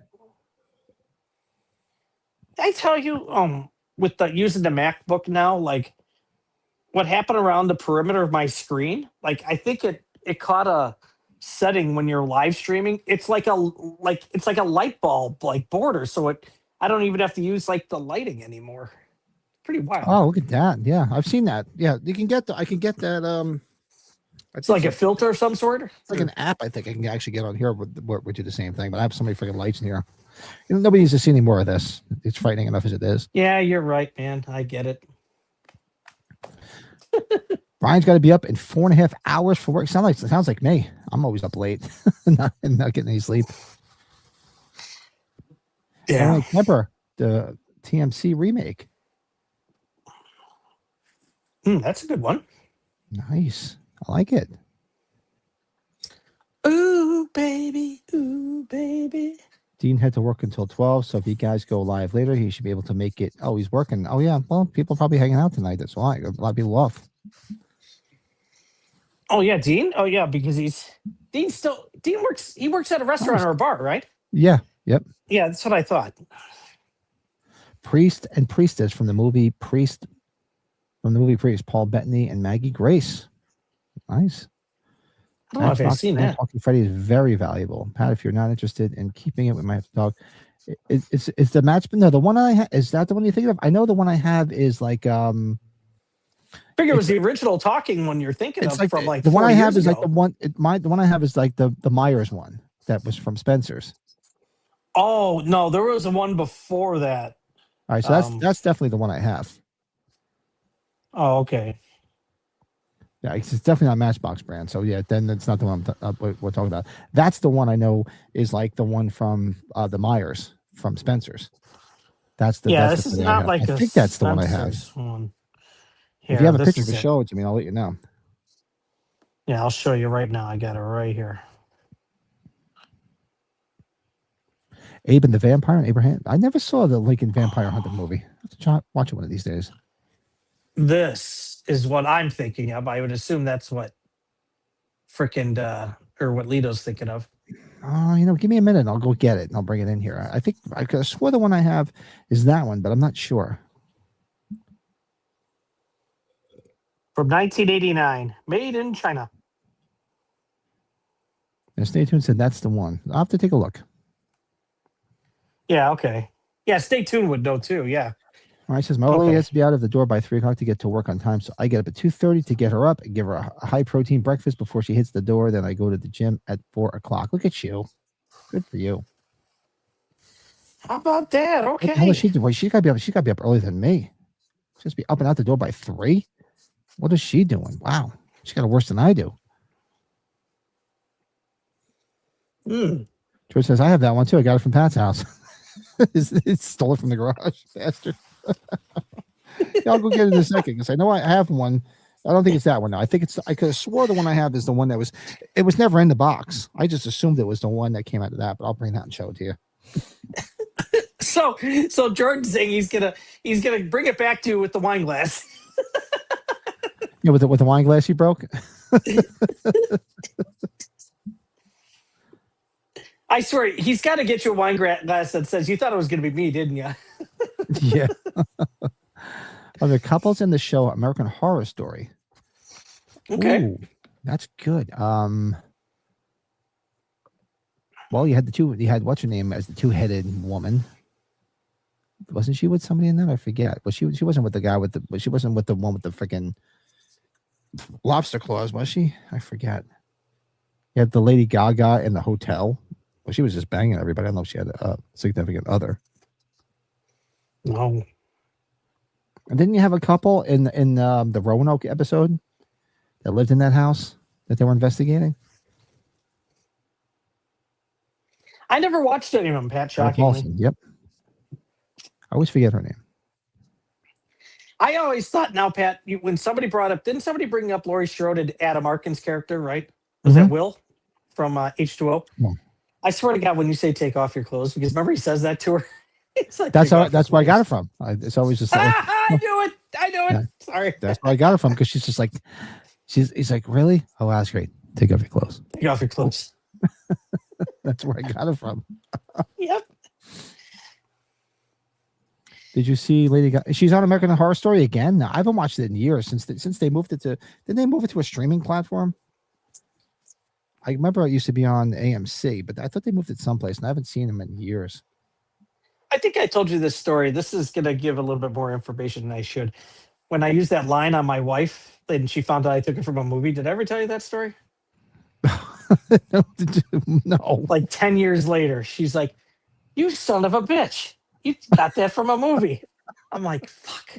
I tell you, with using the MacBook now, like what happened around the perimeter of my screen, like I think it caught a setting when you're live streaming. It's like a light bulb like border, so I don't even have to use like the lighting anymore. Pretty wild. Oh, look at that. Yeah, I've seen that. Yeah, I can get that. It's like a filter of some sort. It's like an app. I think I can actually get on here with do the same thing. But I have so many freaking lights in here. Nobody needs to see any more of this. It's frightening enough as it is. Yeah, you're right, man. I get it. Brian's got to be up in 4.5 hours for work. Sounds like me. I'm always up late, not getting any sleep. Yeah. Remember the TMC remake. That's a good one. Nice. I like it. Ooh, baby. Ooh, baby. Dean had to work until 12, so if you guys go live later, he should be able to make it. Oh, he's working. Oh, yeah. Well, people are probably hanging out tonight. That's why. A lot of people off. Oh, yeah, Dean? Oh, yeah, because Dean works at a restaurant or a bar, right? Yeah. Yep. Yeah, that's what I thought. Priest and Priestess from the movie Priest, Paul Bettany and Maggie Grace. Nice. I don't know if I've seen that. Talking Freddy is very valuable. Pat, if you're not interested in keeping it, we might have to talk. It's the match, but no, the one I have, is that the one you think of? I know the one I have is like I figure it was the original talking one you're thinking of from like the one I have is ago. like the one I have is like the Myers one that was from Spencer's. Oh no, there was a one before that. All right, so that's definitely the one I have. Oh, okay. Yeah, it's definitely not Matchbox brand. So yeah, then that's not the one we're talking about. That's the one I know is like the one from the Myers from Spencer's. That's the Yeah, this is thing I not have. I like a think that's the one I have. Spencer's one. If you Here, have a this picture, is just it. show it to me. I'll let you know. Yeah, I'll show you right now. I got it right here. Abe and the Vampire and Abraham. I never saw the Lincoln Vampire Hunter movie. I have to try watch it one of these days. This is what I'm thinking of. I would assume that's what frickin' or what Lito's thinking of. Give me a minute. And I'll go get it and I'll bring it in here. I think I could have swore the one I have is that one, but I'm not sure. From 1989, made in China. And Stay Tuned said that's the one. I'll have to take a look. Yeah, okay. Yeah, Stay Tuned would know too. Yeah. All right, says my old lady has to be out of the door by 3 o'clock to get to work on time. So I get up at 2:30 to get her up and give her a high protein breakfast before she hits the door. Then I go to the gym at 4 o'clock. Look at you. Good for you. How about that? What the hell is Okay. she doing? She gotta be up earlier than me. She has to be up and out the door by 3. What is she doing? Wow. She got it worse than I do. George says, I have that one too. I got it from Pat's house. It's stole it from the garage, bastard. Yeah, I'll go get it in a second because I know I have one. I don't think it's that one. No, I think I could have swore the one I have is the one that was. It was never in the box. I just assumed it was the one that came out of that. But I'll bring that and show it to you. So Jordan's saying he's gonna bring it back to you with the wine glass. Yeah, with the wine glass you broke. I swear he's got to get you a wine glass that says you thought it was going to be me, didn't you? Yeah. Are there couples in the show American Horror Story? Okay. Ooh, that's good. Well, you had what's her name as the 2-headed woman. Wasn't she with somebody in that? I forget. But she wasn't with the guy she wasn't with the one with the freaking lobster claws, was she? I forget. You had the Lady Gaga in the hotel. Well, she was just banging everybody. I don't know if she had a significant other. No. And didn't you have a couple in the Roanoke episode that lived in that house that they were investigating? I never watched any of them, Pat, shockingly. Yep. I always forget her name. I always thought now, Pat, when somebody didn't somebody bring up Laurie Strode and Adam Arkin's character, right? Was that Will from H2O? No. I swear to God, when you say take off your clothes, because remember he says that to her. It's like, That's where I got it from. It's always just like, I knew it. Yeah. Sorry. That's where I got it from because she's just like, he's like, really? Oh, that's great. Take off your clothes. Take off your clothes. That's where I got it from. Yep. Did you see Lady Gaga? She's on American Horror Story again. Now, I haven't watched it in years since they moved it to. Did they move it to a streaming platform? I remember it used to be on AMC, but I thought they moved it someplace, and I haven't seen them in years. I think I told you this story. This is going to give a little bit more information than I should. When I used that line on my wife, and she found out I took it from a movie. Did I ever tell you that story? No. Like 10 years later, she's like, "You son of a bitch. You got that from a movie." I'm like, fuck.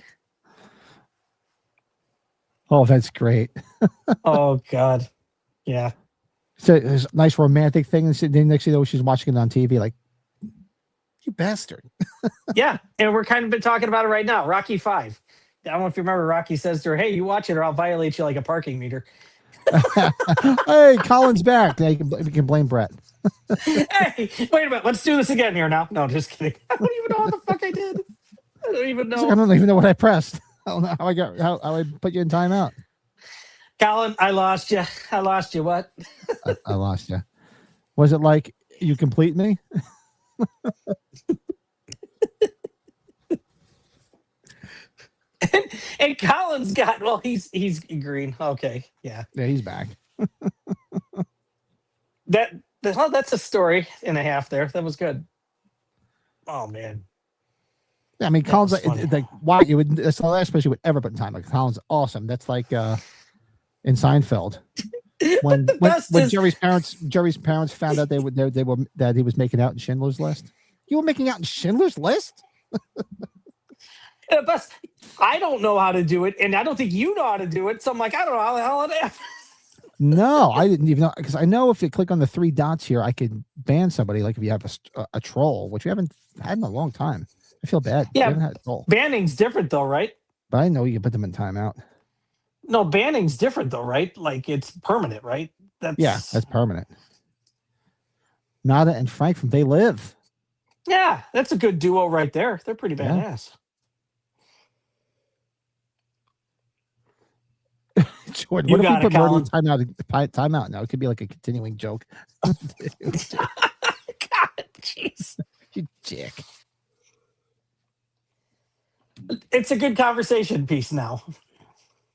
Oh, that's great. Oh, God. Yeah. So it's a nice romantic thing. And then next thing you know, she's watching it on TV like, you bastard. Yeah. And we're kind of been talking about it right now. Rocky 5. I don't know if you remember Rocky says to her, "Hey, you watch it or I'll violate you like a parking meter." Hey, Colin's back. Now you can blame Brett. Hey, wait a minute. Let's do this again here now. No, just kidding. I don't even know what the fuck I did. I don't even know. I don't even know what I pressed. I don't know how I put you in timeout. Colin, I lost you. I lost you. What? I lost you. Was it like you complete me? and Colin's got, well, he's green. Okay, yeah. Yeah, he's back. That's a story and a half there. That was good. Oh man. Yeah, I mean, That Colin's was funny. like why you would. That's the last place you would ever put in time. Like Colin's awesome. That's like in Seinfeld. When Jerry's parents found out they were that he was making out in Schindler's List. You were making out in Schindler's List? The best, I don't know how to do it, and I don't think you know how to do it. So I'm like, I don't know how the hell it is. No, I didn't even know, because I know if you click on the 3 dots here, I could ban somebody. Like if you have a troll, which we haven't had in a long time. I feel bad. We Yeah, haven't had a troll, banning's different though, right? but I know you can put them in timeout. No, banning's different though, right? Like it's permanent, right? Yeah, that's permanent. Nada and Frank from They Live. Yeah, that's a good duo right there. They're pretty Yeah. badass. Jordan, You what if got we it, put Murder Colin. timeout now? It could be like a continuing joke. God, jeez. You dick. It's a good conversation piece now.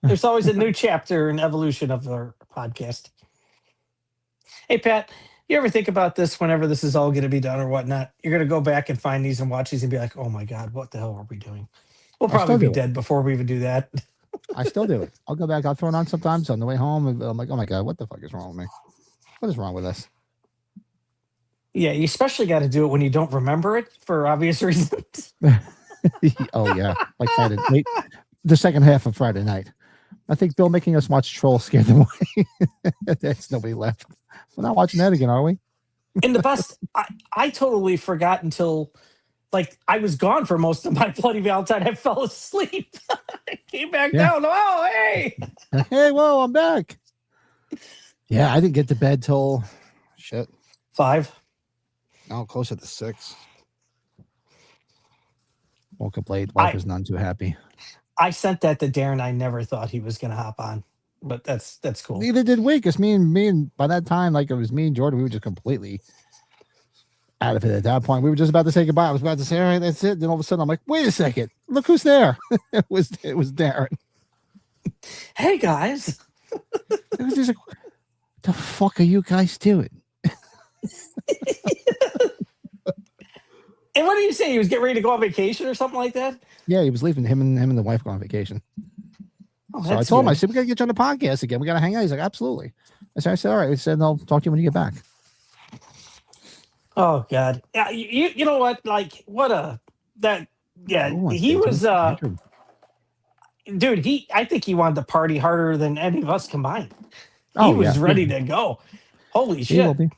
There's always a new chapter and evolution of our podcast. Hey, Pat, you ever think about this whenever this is all going to be done or whatnot? You're going to go back and find these and watch these and be like, oh my God, what the hell are we doing? We'll I probably still be do it. dead before we even do that. I still do it. I'll go back. I'll throw it on sometimes on the way home. And I'm like, oh my God, what the fuck is wrong with me? What is wrong with us? Yeah, you especially got to do it when you don't remember it for obvious reasons. Oh, yeah. Like Friday night, the second half of Friday night. I think Bill making us watch Troll scared them away. There's nobody left. We're not watching that again, are we? And the best, I totally forgot until like I was gone for most of my bloody Valentine. I fell asleep. I came back down. Oh, hey. Hey, whoa, I'm back. Yeah, I didn't get to bed till 5. No, closer to 6. Woke up late. Wife was none too happy. I sent that to Darren. I never thought he was going to hop on, but that's cool. Neither did we, because me and by that time, like it was me and Jordan, we were just completely out of it at that point. We were just about to say goodbye. I was about to say, all right, that's it. Then all of a sudden, I'm like, wait a second, look who's there. it was Darren. Hey guys. It was just like, what the fuck are you guys doing? And what did you say? He was getting ready to go on vacation or something like that? Yeah, he was leaving. Him and the wife go on vacation. Oh, so I told him, I said, we got to get you on the podcast again. We got to hang out. He's like, absolutely. I said, all right. He said, I'll talk to you when you get back. Oh God. Yeah. You know what? Like yeah, Ooh, he was, dude, I think he wanted to party harder than any of us combined. He was ready to go. Holy shit. He will be.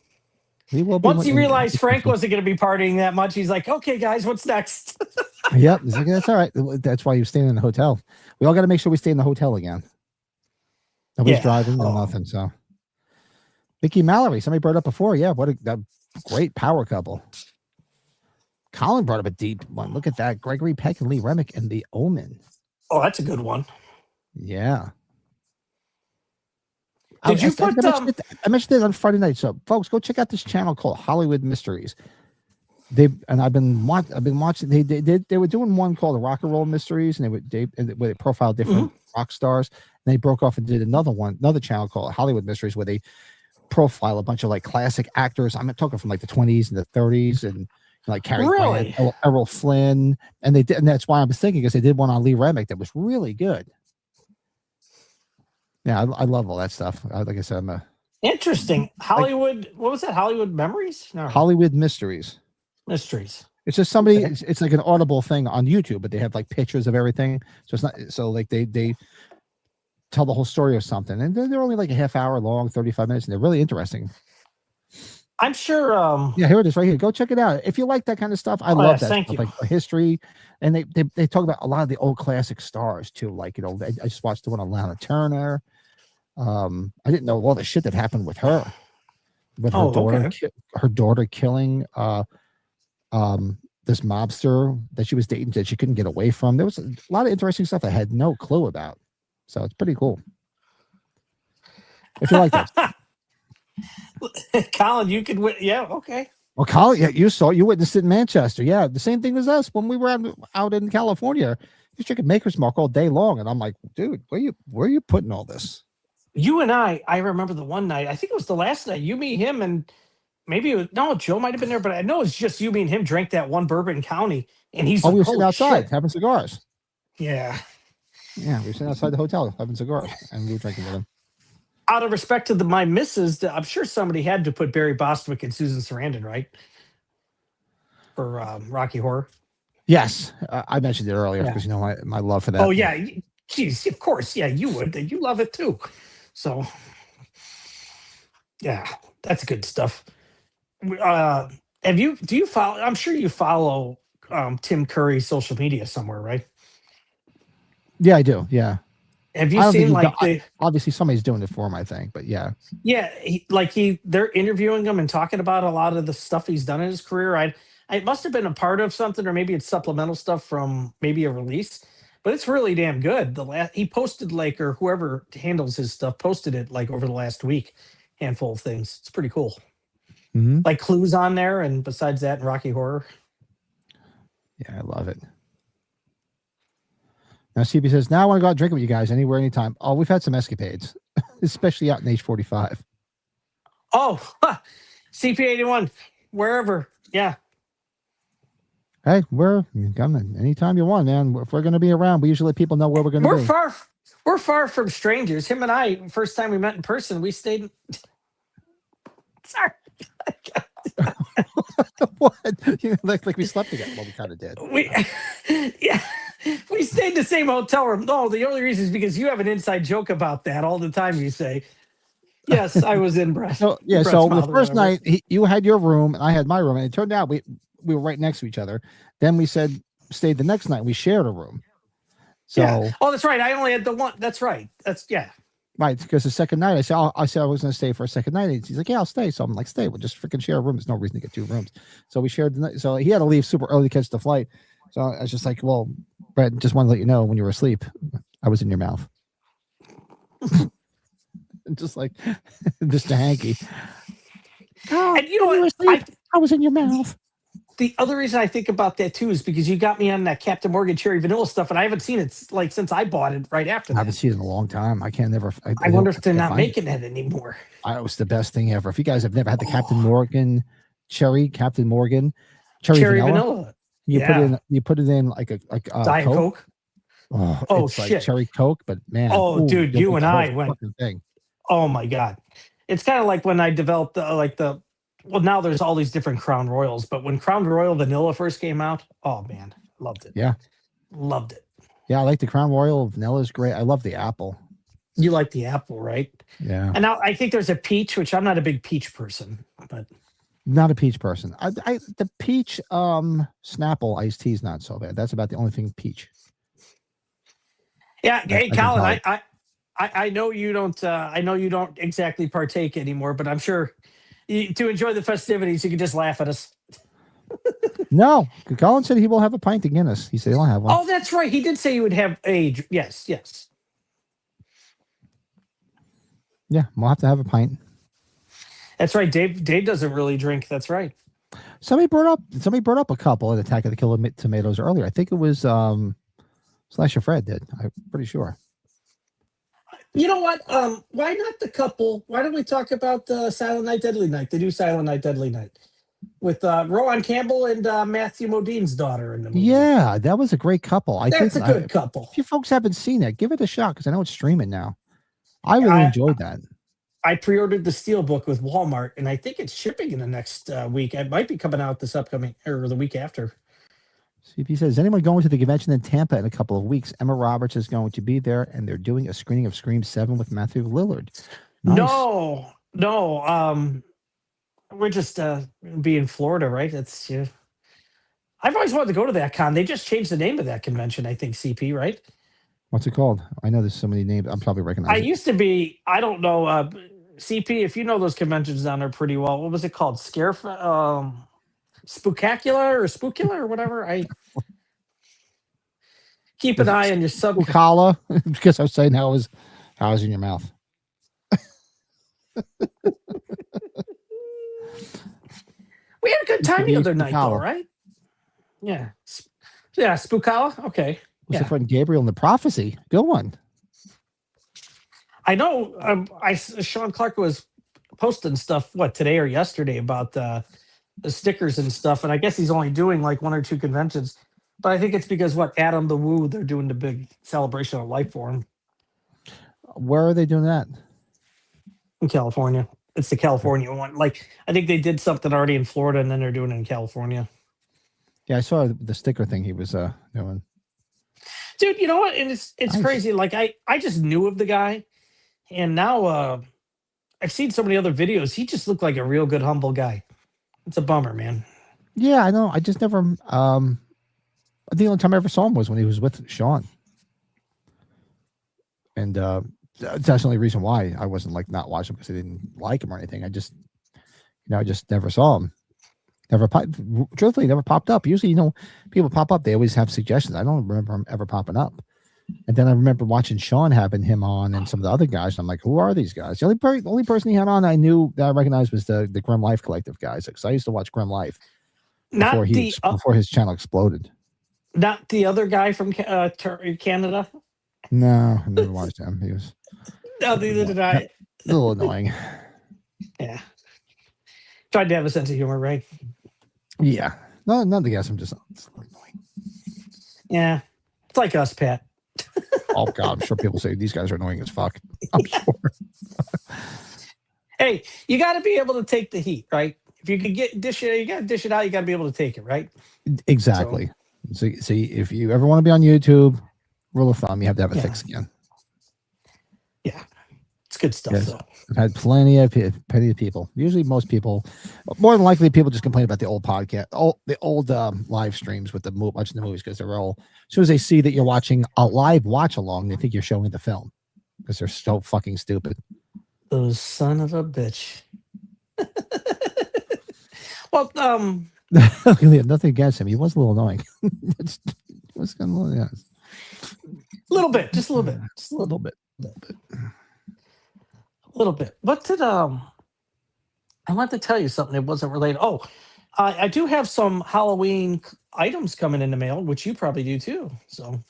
He will be. Once he realized Frank wasn't going to be partying that much, he's like, okay, guys, what's next? Yep. He's like, that's all right. That's why he was staying in the hotel. We all got to make sure we stay in the hotel again. Nobody's driving, no nothing. So, Vicky Mallory, somebody brought up before. Yeah, what a great power couple. Colin brought up a deep one. Look at that. Gregory Peck and Lee Remick and The Omen. Oh, that's a good one. Yeah. Did you put I mentioned it on Friday night. So, folks, go check out this channel called Hollywood Mysteries. I've been watching. They were doing one called the Rock and Roll Mysteries, and they profiled different rock stars. And they broke off and did another channel called Hollywood Mysteries, where they profile a bunch of like classic actors. I'm talking from like the 20s and the 30s, and like Cary Grant, Errol Flynn, and they did. And that's why I was thinking, because they did one on Lee Remick that was really good. Yeah, I love all that stuff. Like I said, I'm a interesting Hollywood. What was that? Hollywood Memories? No. Hollywood Mysteries. Mysteries. It's just somebody. Okay. It's like an Audible thing on YouTube, but they have like pictures of everything. So it's not so like they tell the whole story of something, and they're only like a half hour long, 35 minutes, and they're really interesting. I'm sure. Yeah, here it is right here. Go check it out if you like that kind of stuff. I love that thank stuff, you. like history, and they talk about a lot of the old classic stars too. Like I just watched the one on Lana Turner. I didn't know all the shit that happened with her, with her daughter, her daughter killing this mobster that she was dating that she couldn't get away from. There was a lot of interesting stuff I had no clue about. So it's pretty cool. If you like that. Colin, you could yeah, okay. Well, Colin, yeah, you witnessed it in Manchester. Yeah, the same thing as us when we were out in California. He's drinking Maker's Mark all day long, and I'm like, dude, where are you putting all this? You and I remember the one night, I think it was the last night, you, me, him, and maybe Joe might have been there, but I know it's just you, me, and him drank that one Bourbon County, and he's we were sitting outside having cigars. Yeah. Yeah, we were sitting outside the hotel having cigars, and we were drinking with him. Out of respect to my missus, I'm sure somebody had to put Barry Bostwick and Susan Sarandon, right? For Rocky Horror. Yes, I mentioned it earlier Yeah. because you know my love for that. Oh yeah, geez, of course, yeah, you would. You love it too. So yeah, that's good stuff. Have you? Do you follow? I'm sure you follow Tim Curry's social media somewhere, right? Yeah, I do. Yeah, Have you I don't think seen he. like the? Obviously, somebody's doing it for him. I think, but yeah, Yeah, they're interviewing him and talking about a lot of the stuff he's done in his career. I must have been a part of something, or maybe it's supplemental stuff from maybe a release, but it's really damn good. The last he posted like, or whoever handles his stuff posted it like over the last week, handful of things. It's pretty cool. hmm Like Clues on there, and besides that, and Rocky Horror. yeah, I love it. Now, CB says, now I want to go out drinking with you guys anywhere, anytime. Oh, we've had some escapades, especially out in age 45. Oh, CP81, wherever. Yeah. Hey, we're coming anytime you want, man. If we're going to be around, we usually let people know where we're going to We're be. far from strangers. Him and I, first time we met in person, we stayed. Sorry. What? You know, like we slept together. Well, we kind of did. We yeah. We stayed in the same hotel room. No, the only reason is because you have an inside joke about that all the time. You say, yes, I was in Brett. So yeah, Brett's so the mouth or first whatever. night you had your room and I had my room, and it turned out we were right next to each other. Then we said stayed the next night. We shared a room. So Yeah. Oh, that's right. I only had the one. That's right. That's yeah. right, because the second night I said I was going to stay for a second night. And he's like, yeah, I'll stay. So I'm like, stay. We'll just freaking share a room. There's no reason to get two rooms. So we shared the night. So he had to leave super early to catch the flight. So I was just like, well, Brett, just want to let you know when you were asleep, I was in your mouth. Just like just a hanky. Oh, And you know when you were what? asleep, I was in your mouth. The other reason I think about that too is because you got me on that Captain Morgan Cherry Vanilla stuff, and I haven't seen it like since I bought it right after I haven't that. seen it in a long time. I can't never. I wonder if they're can't not find it. making that anymore. It was the best thing ever. If you guys have never had the Captain Morgan Captain Morgan cherry vanilla, you put it in like a Diet Coke. Oh, Oh, it's like shit. cherry Coke, but man, Oh, dude, you'll you like and the whole I went. fucking thing. Oh my god, it's kind of like when I developed well, now there's all these different Crown Royals, but when Crown Royal Vanilla first came out, oh man, loved it. Yeah, Loved it. yeah, I like the Crown Royal vanilla is great. I love the apple. You like the apple, right? Yeah, And now I think there's a peach, which I'm not a big peach person, but not a peach person. The peach Snapple iced tea is not so bad. That's about the only thing peach. yeah. Hey, I can Colin, tell. I know you don't. I know you don't exactly partake anymore, but I'm sure to enjoy the festivities, you can just laugh at us. No, Colin said he will have a pint of Guinness. He said he'll have one. Oh, that's right. He did say you would have age. Yes, yes. Yeah, we'll have to have a pint. That's right. Dave doesn't really drink. That's right. Somebody brought up a couple in Attack of the Killer Tomatoes earlier. I think it was Slasher Fred did. I'm pretty sure. You know what? Why not the couple? Why don't we talk about the Silent Night, Deadly Night? The new Silent Night, Deadly Night with Rowan Campbell and Matthew Modine's daughter in the movie. Yeah, that was a great couple. That's a good couple. If you folks haven't seen it, give it a shot because I know it's streaming now. I really enjoyed that. I pre-ordered the Steelbook with Walmart, and I think it's shipping in the next week. It might be coming out this upcoming or the week after. CP says, is anyone going to the convention in Tampa in a couple of weeks? Emma Roberts is going to be there, and they're doing a screening of Scream 7 with Matthew Lillard. Nice. No. We're just be in Florida, right? It's I've always wanted to go to that con. They just changed the name of that convention, I think, CP, right? What's it called? I know there's so many names. I'm probably recognizing. I used to be, I don't know, CP, if you know those conventions down there pretty well, what was it called? Spookacula or Spookula or whatever? I keep an eye on your sub. Spookala, because I was saying how it was in your mouth. We had a good time the other night, though, right? Yeah. Yeah, Spookala? Okay. Was the friend Gabriel in the Prophecy? Good one. I know. Sean Clark was posting stuff today or yesterday about the stickers and stuff, and I guess he's only doing like one or two conventions. But I think it's because Adam the Woo, they're doing the big celebration of life for him. Where are they doing that? In California. It's the California one. Like I think they did something already in Florida, and then they're doing it in California. Yeah, I saw the sticker thing he was doing. Dude, you know what? And it's Nice. crazy. Like I just knew of the guy, and now I've seen so many other videos. He just looked like a real good, humble guy. It's a bummer, man. Yeah, I know. I just never. The only time I ever saw him was when he was with Sean, and that's the only reason why I wasn't like not watching because I didn't like him or anything. I just, I just never saw him. Truthfully, never popped up. Usually, people pop up. They always have suggestions. I don't remember him ever popping up. And then I remember watching Sean having him on and some of the other guys. And I'm like, who are these guys? The only person he had on I knew that I recognized was the Grim Life Collective guys. Because I used to watch Grim Life before before his channel exploded. Not the other guy from Canada. No, I never watched him. He was No, neither did I. a little annoying. Yeah, tried to have a sense of humor, right? Yeah, no, none of the guys. I'm just annoying. Yeah, it's like us, Pat. Oh God, I'm sure people say these guys are annoying as fuck. I'm sure. Hey, you got to be able to take the heat, right? If you could dish it, you got to dish it out. You got to be able to take it, right? Exactly. So, see, if you ever want to be on YouTube, rule of thumb, you have to have a thick skin. Yeah, it's good stuff. Yes. Though. I've had plenty of people. Usually, most people, more than likely, people just complain about the old podcast, the old live streams with watching the movies because they're all. As soon as they see that you're watching a live watch along, they think you're showing the film because they're so fucking stupid. Oh, son of a bitch. Well, nothing against him. He was a little annoying. It was kind of a little bit, just a little bit, just a little bit. A little bit. What did I want to tell you something that wasn't related. Oh, I do have some Halloween items coming in the mail, which you probably do too. So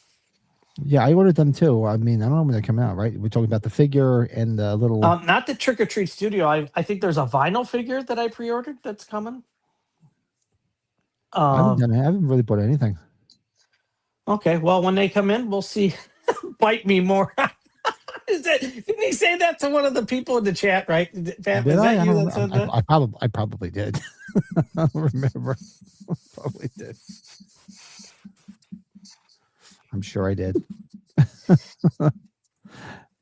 yeah, I ordered them too. I mean, I don't know when they're coming out, right? We're talking about the figure and the little not the Trick or Treat Studio. I think there's a vinyl figure that I pre-ordered that's coming. I haven't really bought anything. Okay, well, when they come in, we'll see. Bite me more. Didn't he say that to one of the people in the chat, right? Pat, was that you that said that? I probably did. I don't remember. I probably did. I'm sure I did.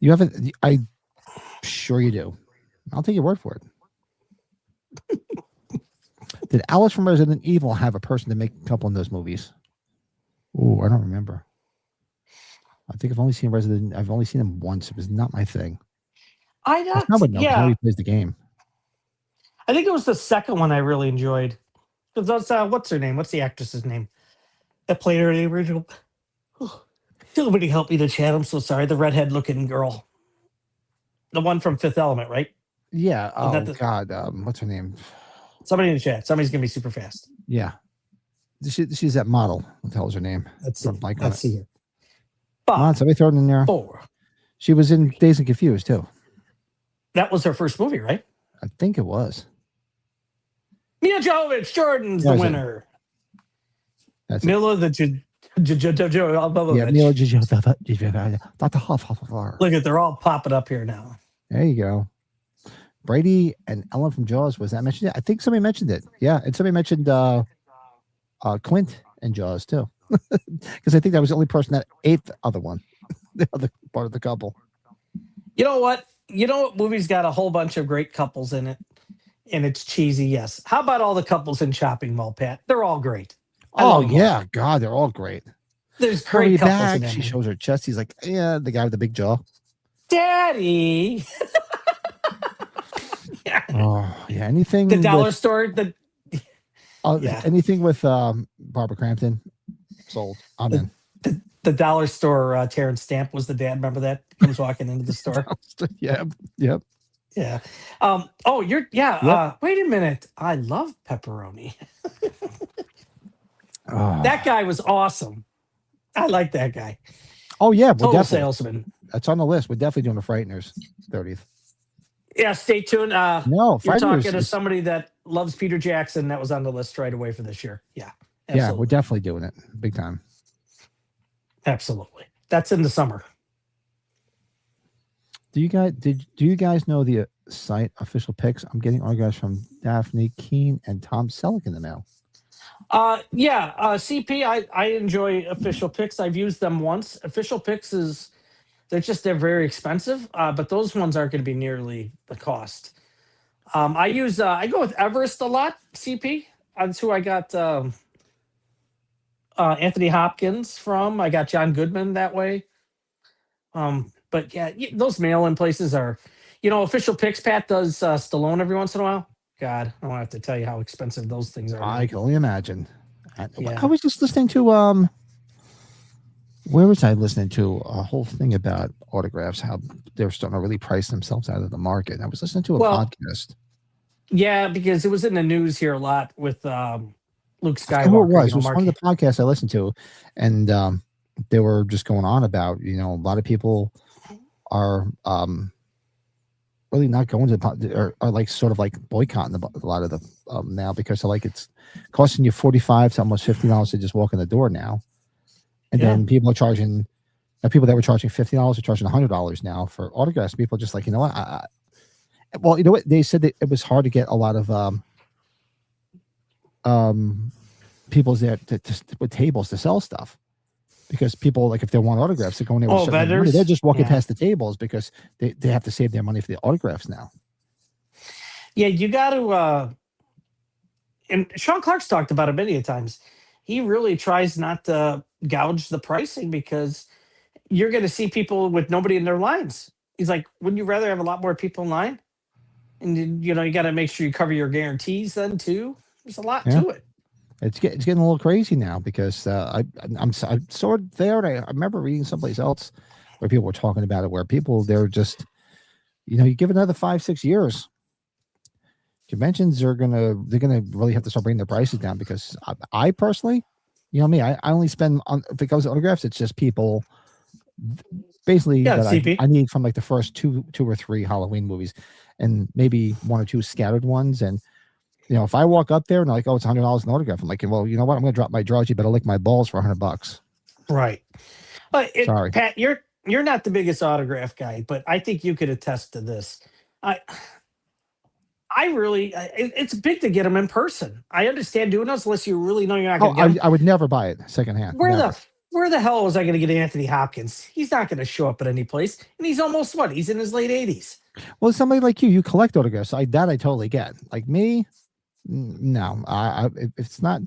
You haven't? I'm sure you do. I'll take your word for it. Did Alice from Resident Evil have a person to make a couple in those movies? Oh, I don't remember. I think I've only seen him once. It was not my thing. Yeah. How he plays the game. I think it was the second one I really enjoyed. Because that's what's her name? What's the actress's name that played her in the original? Somebody help me to chat. I'm so sorry. The redhead looking girl, the one from Fifth Element, right? Yeah. Oh God. What's her name? Somebody in the chat. Somebody's gonna be super fast. Yeah. She's that model. What the hell is her name? Let's see. Like Let's see here. Come on, somebody throw it in there. 4. She was in Dazed and Confused too. That was her first movie, right? I think it was. Mia Jovovich, Jordan's the winner. That's Mila the yeah, Mila Look at, they're all popping up here now. There you go. Brady and Ellen from Jaws, was that mentioned? I think somebody mentioned it. Yeah, and somebody mentioned Quint and Jaws too. Because I think that was the only person that ate the other one, the other part of the couple. You know what? Movie's got a whole bunch of great couples in it, and it's cheesy, yes. How about all the couples in Shopping Mall, Pat? They're all great. Oh, yeah. God, they're all great. There's great couples back. in it. She shows her chest. He's like, yeah, the guy with the big jaw. Daddy. Yeah. Oh, yeah. Anything. The dollar store. Anything with Barbara Crampton. Sold. I'm in. The dollar store Terrence Stamp was the dad. Remember that? Comes walking into the store. Yep. Yeah. Wait a minute. I love pepperoni. That guy was awesome. I like that guy. Oh yeah, total salesman. That's on the list. We're definitely doing the Frighteners 30th. Yeah, stay tuned. No, you're talking to somebody that loves Peter Jackson. That was on the list right away for this year. Yeah, absolutely. Yeah, we're definitely doing it big time. Absolutely, that's in the summer. Do you guys know the site official pics? I'm getting autographs from Daphne Keene and Tom Selleck in the mail. Yeah, CP. I enjoy Official Picks. I've used them once. Official Picks is they're very expensive, but those ones aren't going to be nearly the cost. I go with Everest a lot. CP. That's who I got Anthony Hopkins from. I got John Goodman that way. But yeah, those mail-in places are, Official Picks. Pat does Stallone every once in a while. God, I don't have to tell you how expensive those things are now. I can only imagine. I Yeah. was just listening to where was I listening to a whole thing about autographs, how they're starting to really price themselves out of the market. I was listening to a Well, podcast. yeah, because it was in the news here a lot with Luke I forget who it Skywalker. was. It was one of the podcasts I listened to, and they were just going on about, a lot of people are really not going to are like sort of like boycotting a lot of the now, because they're like, it's costing you $45 to almost $50 to just walk in the door now, and then people are charging. People that were charging $50 are charging $100 now for autographs. People are just like, you know what? Well, you know what? They said that it was hard to get a lot of people there with tables to sell stuff, because people, like, if they want autographs, they're going there with certain amount of money. They're just walking past the tables because they have to save their money for the autographs now. Yeah, you got to. And Sean Clark's talked about it many times. He really tries not to gouge the pricing, because you're going to see people with nobody in their lines. He's like, wouldn't you rather have a lot more people in line? And you got to make sure you cover your guarantees then too. There's a lot to it. It's getting a little crazy now, because I'm sort of there. And I remember reading someplace else where people were talking about it, where they're just, you give another 5-6 years, conventions they're gonna really have to start bringing their prices down, because I personally, me, I only spend on, if it goes to autographs, it's just people basically that I need from like the first two or three Halloween movies, and maybe one or two scattered ones. And if I walk up there and they're like, oh, it's $100 an autograph, I'm like, well, you know what? I'm gonna drop my drawers. You better lick my balls for $100. Right. Sorry, Pat, you're not the biggest autograph guy, but I think you could attest to this. I really, it's big to get them in person. I understand doing those unless you really know you're not going to get them. I would never buy it secondhand. Where the hell was I going to get Anthony Hopkins? He's not going to show up at any place, and he's almost he's in his late 80s. Well, somebody like you collect autographs. I totally get. Like me, no. If it's not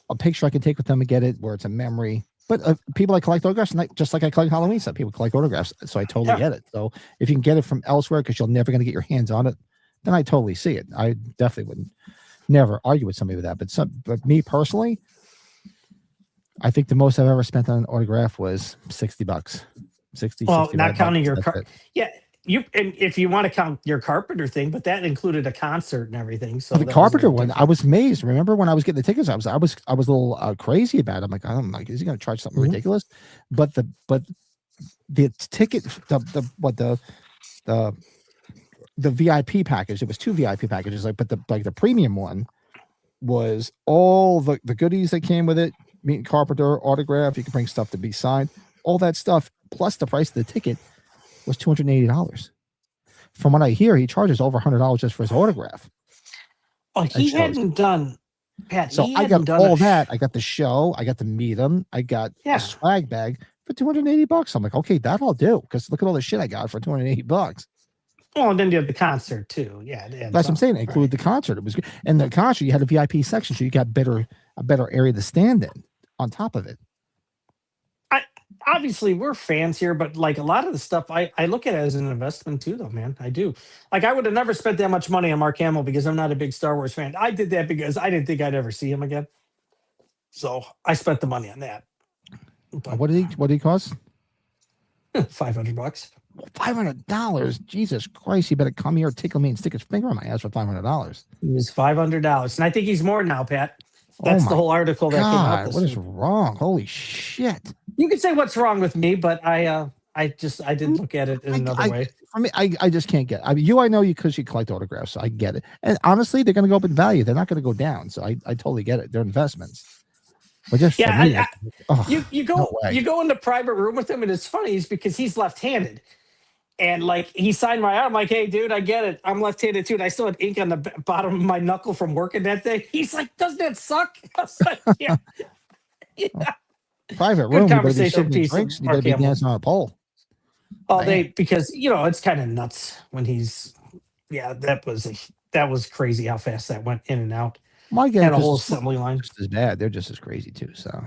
a picture I can take with them and get it, where it's a memory. But people that collect autographs, just like I collect Halloween stuff, people collect autographs, so I totally get it. So if you can get it from elsewhere, because you're never going to get your hands on it, then I totally see it. I definitely wouldn't never argue with somebody with that. But me personally, I think the most I've ever spent on an autograph was $60. 60. Well, not counting your car. Yeah, and if you want to count your Carpenter thing, but that included a concert and everything. So the Carpenter one, I was amazed. Remember when I was getting the tickets, I was a little crazy about it. I'm like, is he going to charge something ridiculous? But the ticket, the VIP package, it was 2 VIP packages, but the premium one was all the goodies that came with it. Meet Carpenter, autograph, you can bring stuff to be signed, all that stuff, plus the price of the ticket was $280. From what I hear, he charges over $100 just for his autograph. Oh, he hadn't done, Pat. So I got all that. I got the show. I got to meet him. I got a swag bag for $280. I'm like, okay, that'll do, because look at all the shit I got for $280. Oh, and then you have the concert too. Yeah, that's what I'm saying. It included the concert. It was good. And the concert, you had a VIP section, so you got a better area to stand in on top of it. Obviously, we're fans here, but like a lot of the stuff, I look at it as an investment too, though, man. I do. Like, I would have never spent that much money on Mark Hamill, because I'm not a big Star Wars fan. I did that because I didn't think I'd ever see him again. So I spent the money on that. But what did he cost? $500. $500. Jesus Christ! You better come here, tickle me, and stick his finger on my ass for $500. It was $500, and I think he's more now, Pat. That's the whole article that came out. What is wrong? Holy shit! You can say what's wrong with me, but I didn't look at it in another way. For me, I just can't get it. I mean, I know you because you collect autographs, so I get it. And honestly, they're going to go up in value. They're not going to go down. So I totally get it. They're investments. But just you go in the private room with him, and it's funny is because he's left-handed, And like he signed my arm, I'm like, hey, dude, I get it. I'm left-handed too. And I still had ink on the bottom of my knuckle from working that day. He's like, doesn't that suck? I was like, yeah. Yeah. Private Good room. You better be conversation serving piece of drinks. You Mark better be Hamill. dancing on a pole. Oh, Damn. because it's kind of nuts when he's that was crazy how fast that went in and out. My guy, And a whole assembly line. just as bad. They're just as crazy too. So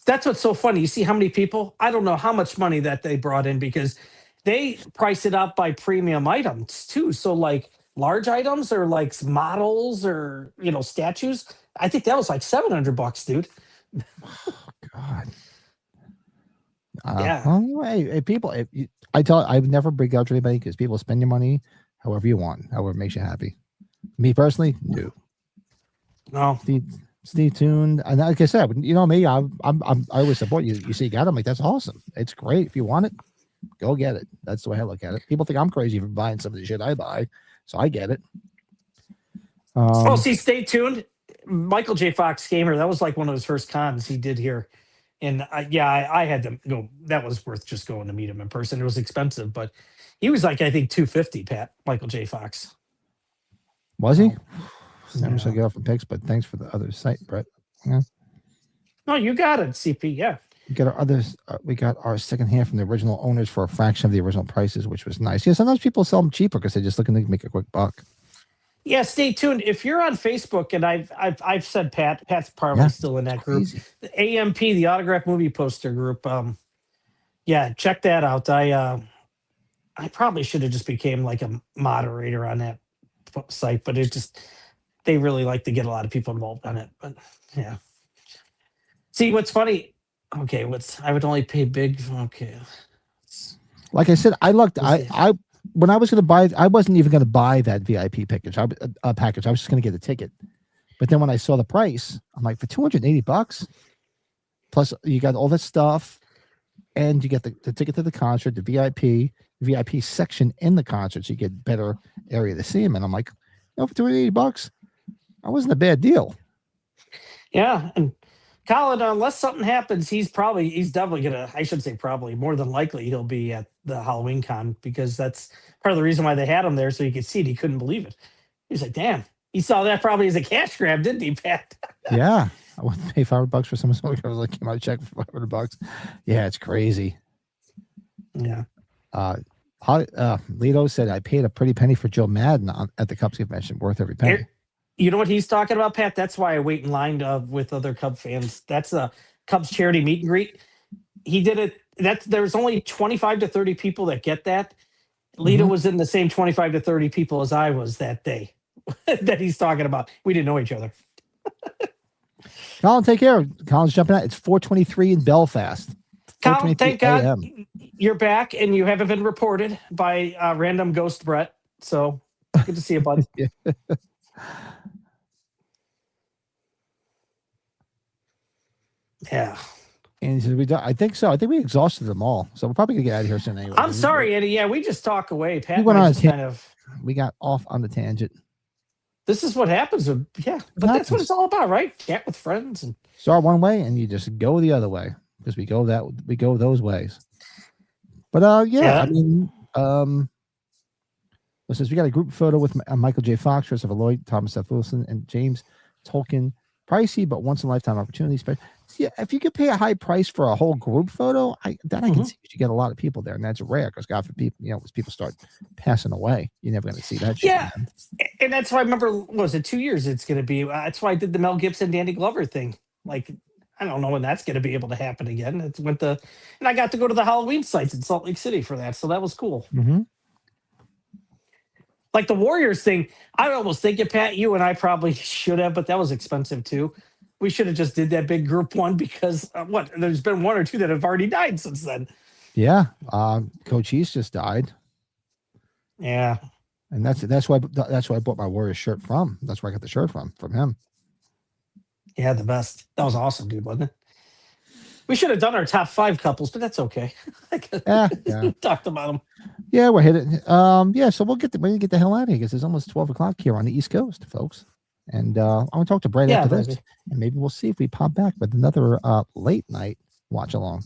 That's what's so funny. You see how many people? I don't know how much money that they brought in because they price it up by premium items too. So like large items or like models or statues. I think that was like $700, dude. God. Yeah. Well, hey, people. I would never begrudge anybody because people spend your money however you want, however it makes you happy. Me personally, no. No. Stay tuned. And like I said, you know me, I always support you. You see, you got it. I'm like, that's awesome. It's great. If you want it, go get it. That's the way I look at it. People think I'm crazy for buying some of the shit I buy, so I get it. See, stay tuned. Michael J. Fox Gamer. That was like one of his first cons he did here, and I had to go. That was worth just going to meet him in person. It was expensive, but he was like I think $250. Pat Michael J. Fox. Was he? Yeah. Never should get off the pics, but thanks for the other site, Brett. Yeah. No, you got it, CP. Yeah. We got our others. We got our second hand from the original owners for a fraction of the original prices, which was nice. Yeah, sometimes people sell them cheaper because they're just looking to make a quick buck. Yeah, stay tuned. If you're on Facebook, and I've said Pat's probably still in that group. The AMP, the Autograph Movie Poster Group. Yeah, check that out. I probably should have just became like a moderator on that site, but they really like to get a lot of people involved on it. But yeah. See, what's funny? Okay, I would only pay big. Okay. Like I said, I looked. I when I was going to buy, I wasn't even going to buy that VIP package. Package. I was just going to get a ticket. But then when I saw the price, I'm like, for $280, plus you got all that stuff, and you get the ticket to the concert, the VIP section in the concert, so you get better area to see him. And I'm like, for $280, that wasn't a bad deal. Yeah, and Colin, unless something happens, he's definitely gonna. I should say probably more than likely he'll be at the Halloween con because that's part of the reason why they had him there so he could see it. He couldn't believe it. He's like, "Damn!" He saw that probably as a cash grab, didn't he, Pat? Yeah, I wouldn't pay $500 for someone. I was like, "Came out check for $500." Yeah, it's crazy. Yeah. Lito said I paid a pretty penny for Joe Madden at the Cubs convention. Worth every penny. You know what he's talking about, Pat? That's why I wait in line with other Cub fans. That's a Cubs charity meet and greet. He did it. There's only 25 to 30 people that get that. Lita was in the same 25 to 30 people as I was that day that he's talking about. We didn't know each other. Colin, take care. Colin's jumping out. It's 4:23 in Belfast. Colin, thank God AM. you're back and you haven't been reported by random ghost Brett. So good to see you, bud. Yeah. Yeah. And he said, I think so. I think we exhausted them all. So we're probably going to get out of here soon anyway. I'm sorry, Eddie. Yeah, we just talk away. Pat we went on we got off on the tangent. This is what happens. That's what it's all about, right? Chat with friends. And start one way and you just go the other way because we go those ways. But I mean, since we got a group photo with Michael J. Fox, Christopher Lloyd, Thomas F. Wilson, and James Tolkien. Pricey, but once in a lifetime opportunities. But see, if you could pay a high price for a whole group photo, I can see you get a lot of people there, and that's rare because God forbid, as people start passing away, you're never going to see that shit. Yeah, and that's why I remember. Was it 2 years? It's going to be. That's why I did the Mel Gibson, Danny Glover thing. Like, I don't know when that's going to be able to happen again. And I got to go to the Halloween sites in Salt Lake City for that, so that was cool. Mm-hmm. Like the Warriors thing, I almost think Pat, you and I probably should have, but that was expensive too. We should have just did that big group one because there's been one or two that have already died since then. Yeah, Coach East just died. Yeah, and that's why I bought my Warriors shirt from. That's where I got the shirt from him. Yeah, the best. That was awesome, dude, wasn't it? We should have done our top 5 couples, but that's okay. Yeah. Talked about them. Yeah, we're hitting. So we're gonna get the hell out of here because it's almost 12 o'clock here on the East Coast, folks. And I'm gonna talk to Brad after this, and maybe we'll see if we pop back with another late night watch along.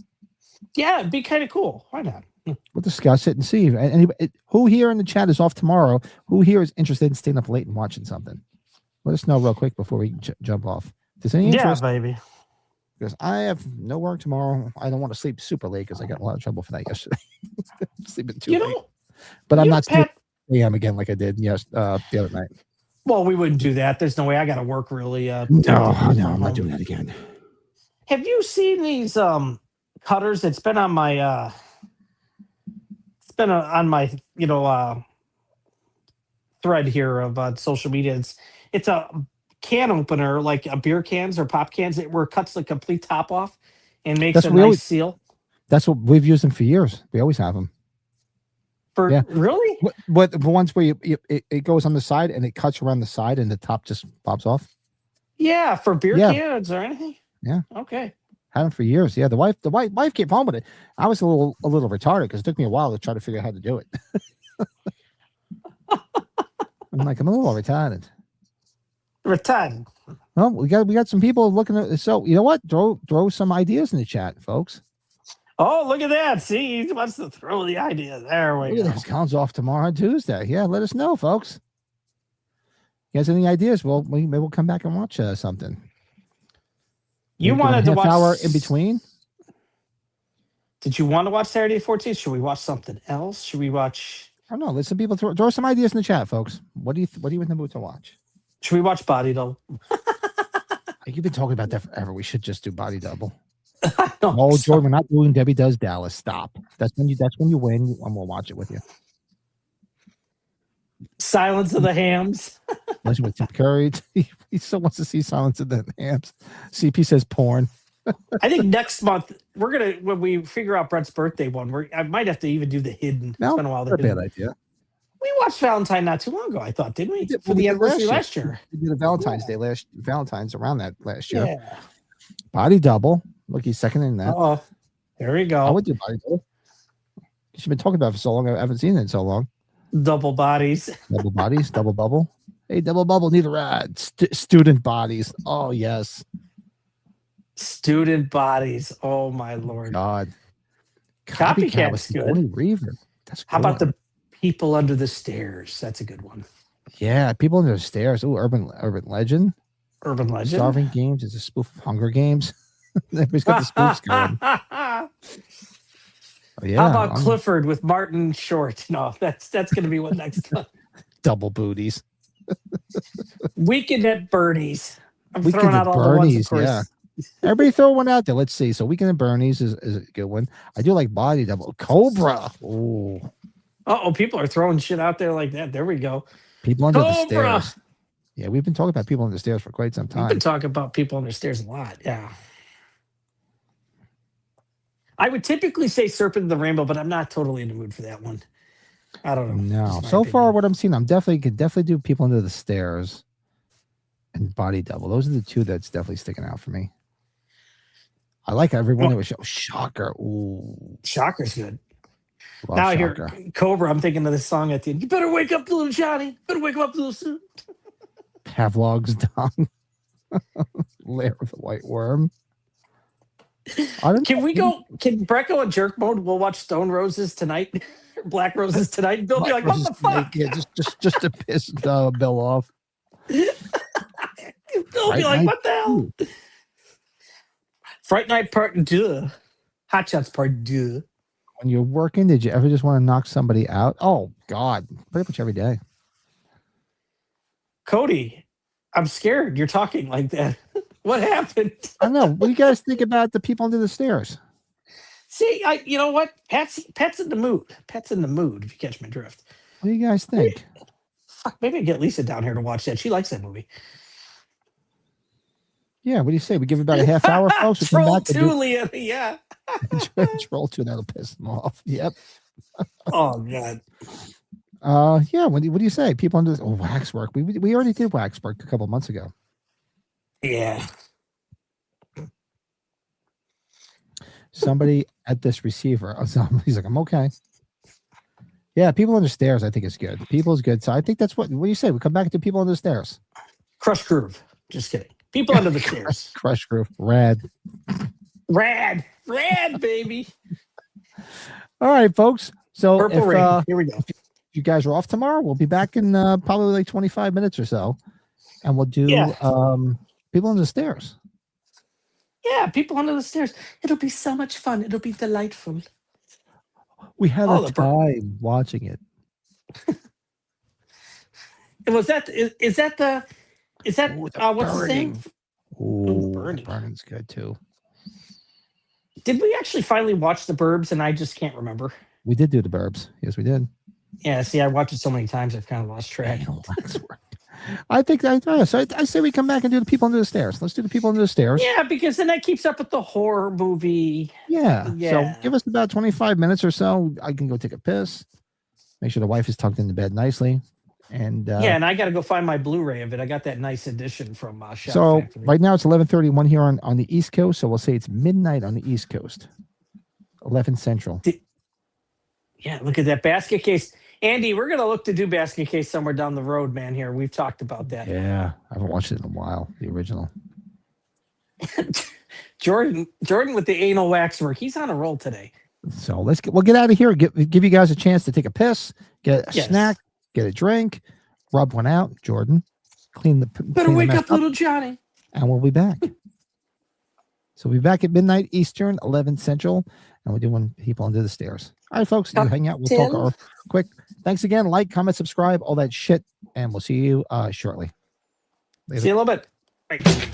Yeah, it'd be kind of cool. Why not? We'll discuss it and see. Anybody who here in the chat is off tomorrow? Who here is interested in staying up late and watching something? Let us know real quick before we jump off. If there's any interest, baby. because I have no work tomorrow. I don't want to sleep super late because I got a lot of trouble for that yesterday. Sleeping too late. But I'm not sleeping a.m. again like I did the other night. Well, we wouldn't do that. There's no way. I got to work really. No, I'm not doing that again. Have you seen these cutters? It's been on my thread here of social media. It's a can opener, like a beer cans or pop cans, where it cuts the complete top off and makes a nice seal. That's what we've used them for years. We always have them. Really? What the ones where it goes on the side and it cuts around the side and the top just pops off? Yeah, for beer cans or anything. Yeah. Okay. Had them for years. Yeah, the wife came home with it. I was a little retarded because it took me a while to try to figure out how to do it. I'm a little retarded. Retarded. Well, we got some people looking at. So you know what? Throw some ideas in the chat, folks. Oh, look at that! See, he wants to throw the idea. There we go. This comes off tomorrow on Tuesday. Yeah, let us know, folks. You guys have any ideas? Well, maybe we'll come back and watch something. You wanted to watch hour in between? Did you want to watch Saturday 14th? Should we watch something else? Should we watch? I don't know. Let some people throw some ideas in the chat, folks. What do you in the mood to watch? Should we watch Body Double? You've been talking about that forever. We should just do Body Double. No, Jordan, we're not doing Debbie Does Dallas. Stop. That's when you win, and we'll watch it with you. Silence of the Hams. Listen with Tim Curry. He still wants to see Silence of the Hams. CP says porn. I think next month when we figure out Brett's birthday one, I might have to even do the hidden. No, it's been a while. Not a bad idea. We watched Valentine not too long ago, I thought, didn't we? For the anniversary last year. We did a Valentine's Day Valentine's around that last year. Yeah. Body Double. Look, he's second in that. Oh, there we go. I would do Body Double. She's been talking about it for so long. I haven't seen it in so long. Double bodies. Double bodies. Double bubble. Hey, double bubble. Need a ride. Student bodies. Oh, yes. Student bodies. Oh, my Lord. God. Copycat's good. Reaver. That's good. How about the People Under the Stairs? That's a good one. Yeah, People Under the Stairs. Oh, Urban Legend. Urban Legend. Starving Games is a spoof of Hunger Games. Everybody's got the spoofs going. Oh, yeah. How about Clifford with Martin Short? No, that's going to be what next time. Double booties. Weekend at Bernie's. I'm Weekend throwing out at all the ones, Bernie's, of course. yeah. Everybody throw one out there. Let's see. So Weekend at Bernie's is a good one. I do like Body Double. Cobra. Oh, people are throwing shit out there like that. There we go. People Under the Stairs. Yeah, we've been talking about People Under the Stairs for quite some time. We've been talking about People Under the Stairs a lot. Yeah. I would typically say Serpent in the Rainbow, but I'm not totally in the mood for that one. I don't know. No. So far, what I'm seeing, could definitely do People Under the Stairs and Body Double. Those are the two that's definitely sticking out for me. I like everyone that was Shocker. Ooh. Shocker's good. Love now Shocker. I hear Cobra. I'm thinking of this song at the end. You better wake up, little Johnny. Better wake up little soon. Pavlov's Dong. Lair of the White Worm. Can Brett go in jerk mode? We'll watch Stone Roses tonight. Black Roses tonight. Bill be like, what the fuck? Yeah, just to piss Bill off. Bill be like, what the hell? Fright Night Part 2. Hot Shots Part 2. When you're working, did you ever just want to knock somebody out? Oh, God. Pretty much every day. Cody, I'm scared. You're talking like that. What happened? I don't know. What do you guys think about the People Under the Stairs? See, you know what? Pat's in the mood. Pat's in the mood, if you catch my drift. What do you guys think? Maybe I get Lisa down here to watch that. She likes that movie. Yeah, what do you say? We give it about a half hour, folks. We Troll 2, Leah. Yeah. Troll 2, that'll piss them off. Yep. Oh, God. Yeah, what do you say? People Under Waxwork. We already did Waxwork a couple of months ago. Yeah. Somebody at this receiver. He's like, I'm okay. Yeah, People Under Stairs, I think is good. People is good. So I think that's what do you say? We come back to People Under the Stairs. Crush Groove. Just kidding. People Under the Stairs. Crush Groove. Rad, baby. All right, folks. So Purple if rain. Here we go. you guys are off tomorrow, we'll be back in probably like 25 minutes or so, and we'll do Yeah. people on the stairs. Yeah, people under the stairs. It'll be so much fun. It'll be delightful. We had Oh, a the time watching it. And was that is that the Ooh, the what's his name? Ooh, the burning. burning's good too. Did we actually finally watch The Burbs and I just can't remember? We did do the Burbs. Yes, we did. Yeah, see, I watched it so many times I've kind of lost track. I think so. I say we come back and do the people under the stairs. Let's do the people under the stairs. Yeah, because then that keeps up with the horror movie. Yeah. Yeah. So give us about 25 minutes or so. I can go take a piss. Make sure the wife is tucked into bed nicely. And yeah, and I got to go find my Blu-ray of it. I got that nice edition from Shout so Factory. right now it's 11:31 here on the East Coast. So we'll say it's midnight on the East Coast, 11 Central. Yeah, look at that basket case. Andy, we're going to look to do basket case somewhere down the road, man, here. We've talked about that. Yeah, I haven't watched it in a while, the original. Jordan with the anal wax work. He's on a roll today. So we'll get out of here. Give you guys a chance to take a piss, get a Yes. snack, get a drink, rub one out, Jordan. Better Better wake up, little Johnny. And we'll be back. So we'll be back at midnight Eastern, 11 Central, and we're doing people under the stairs. All right, folks, you hang out. We'll talk quick. Thanks again. Like, comment, subscribe, all that shit, and we'll see you shortly. Later. See you in a little bit. Bye.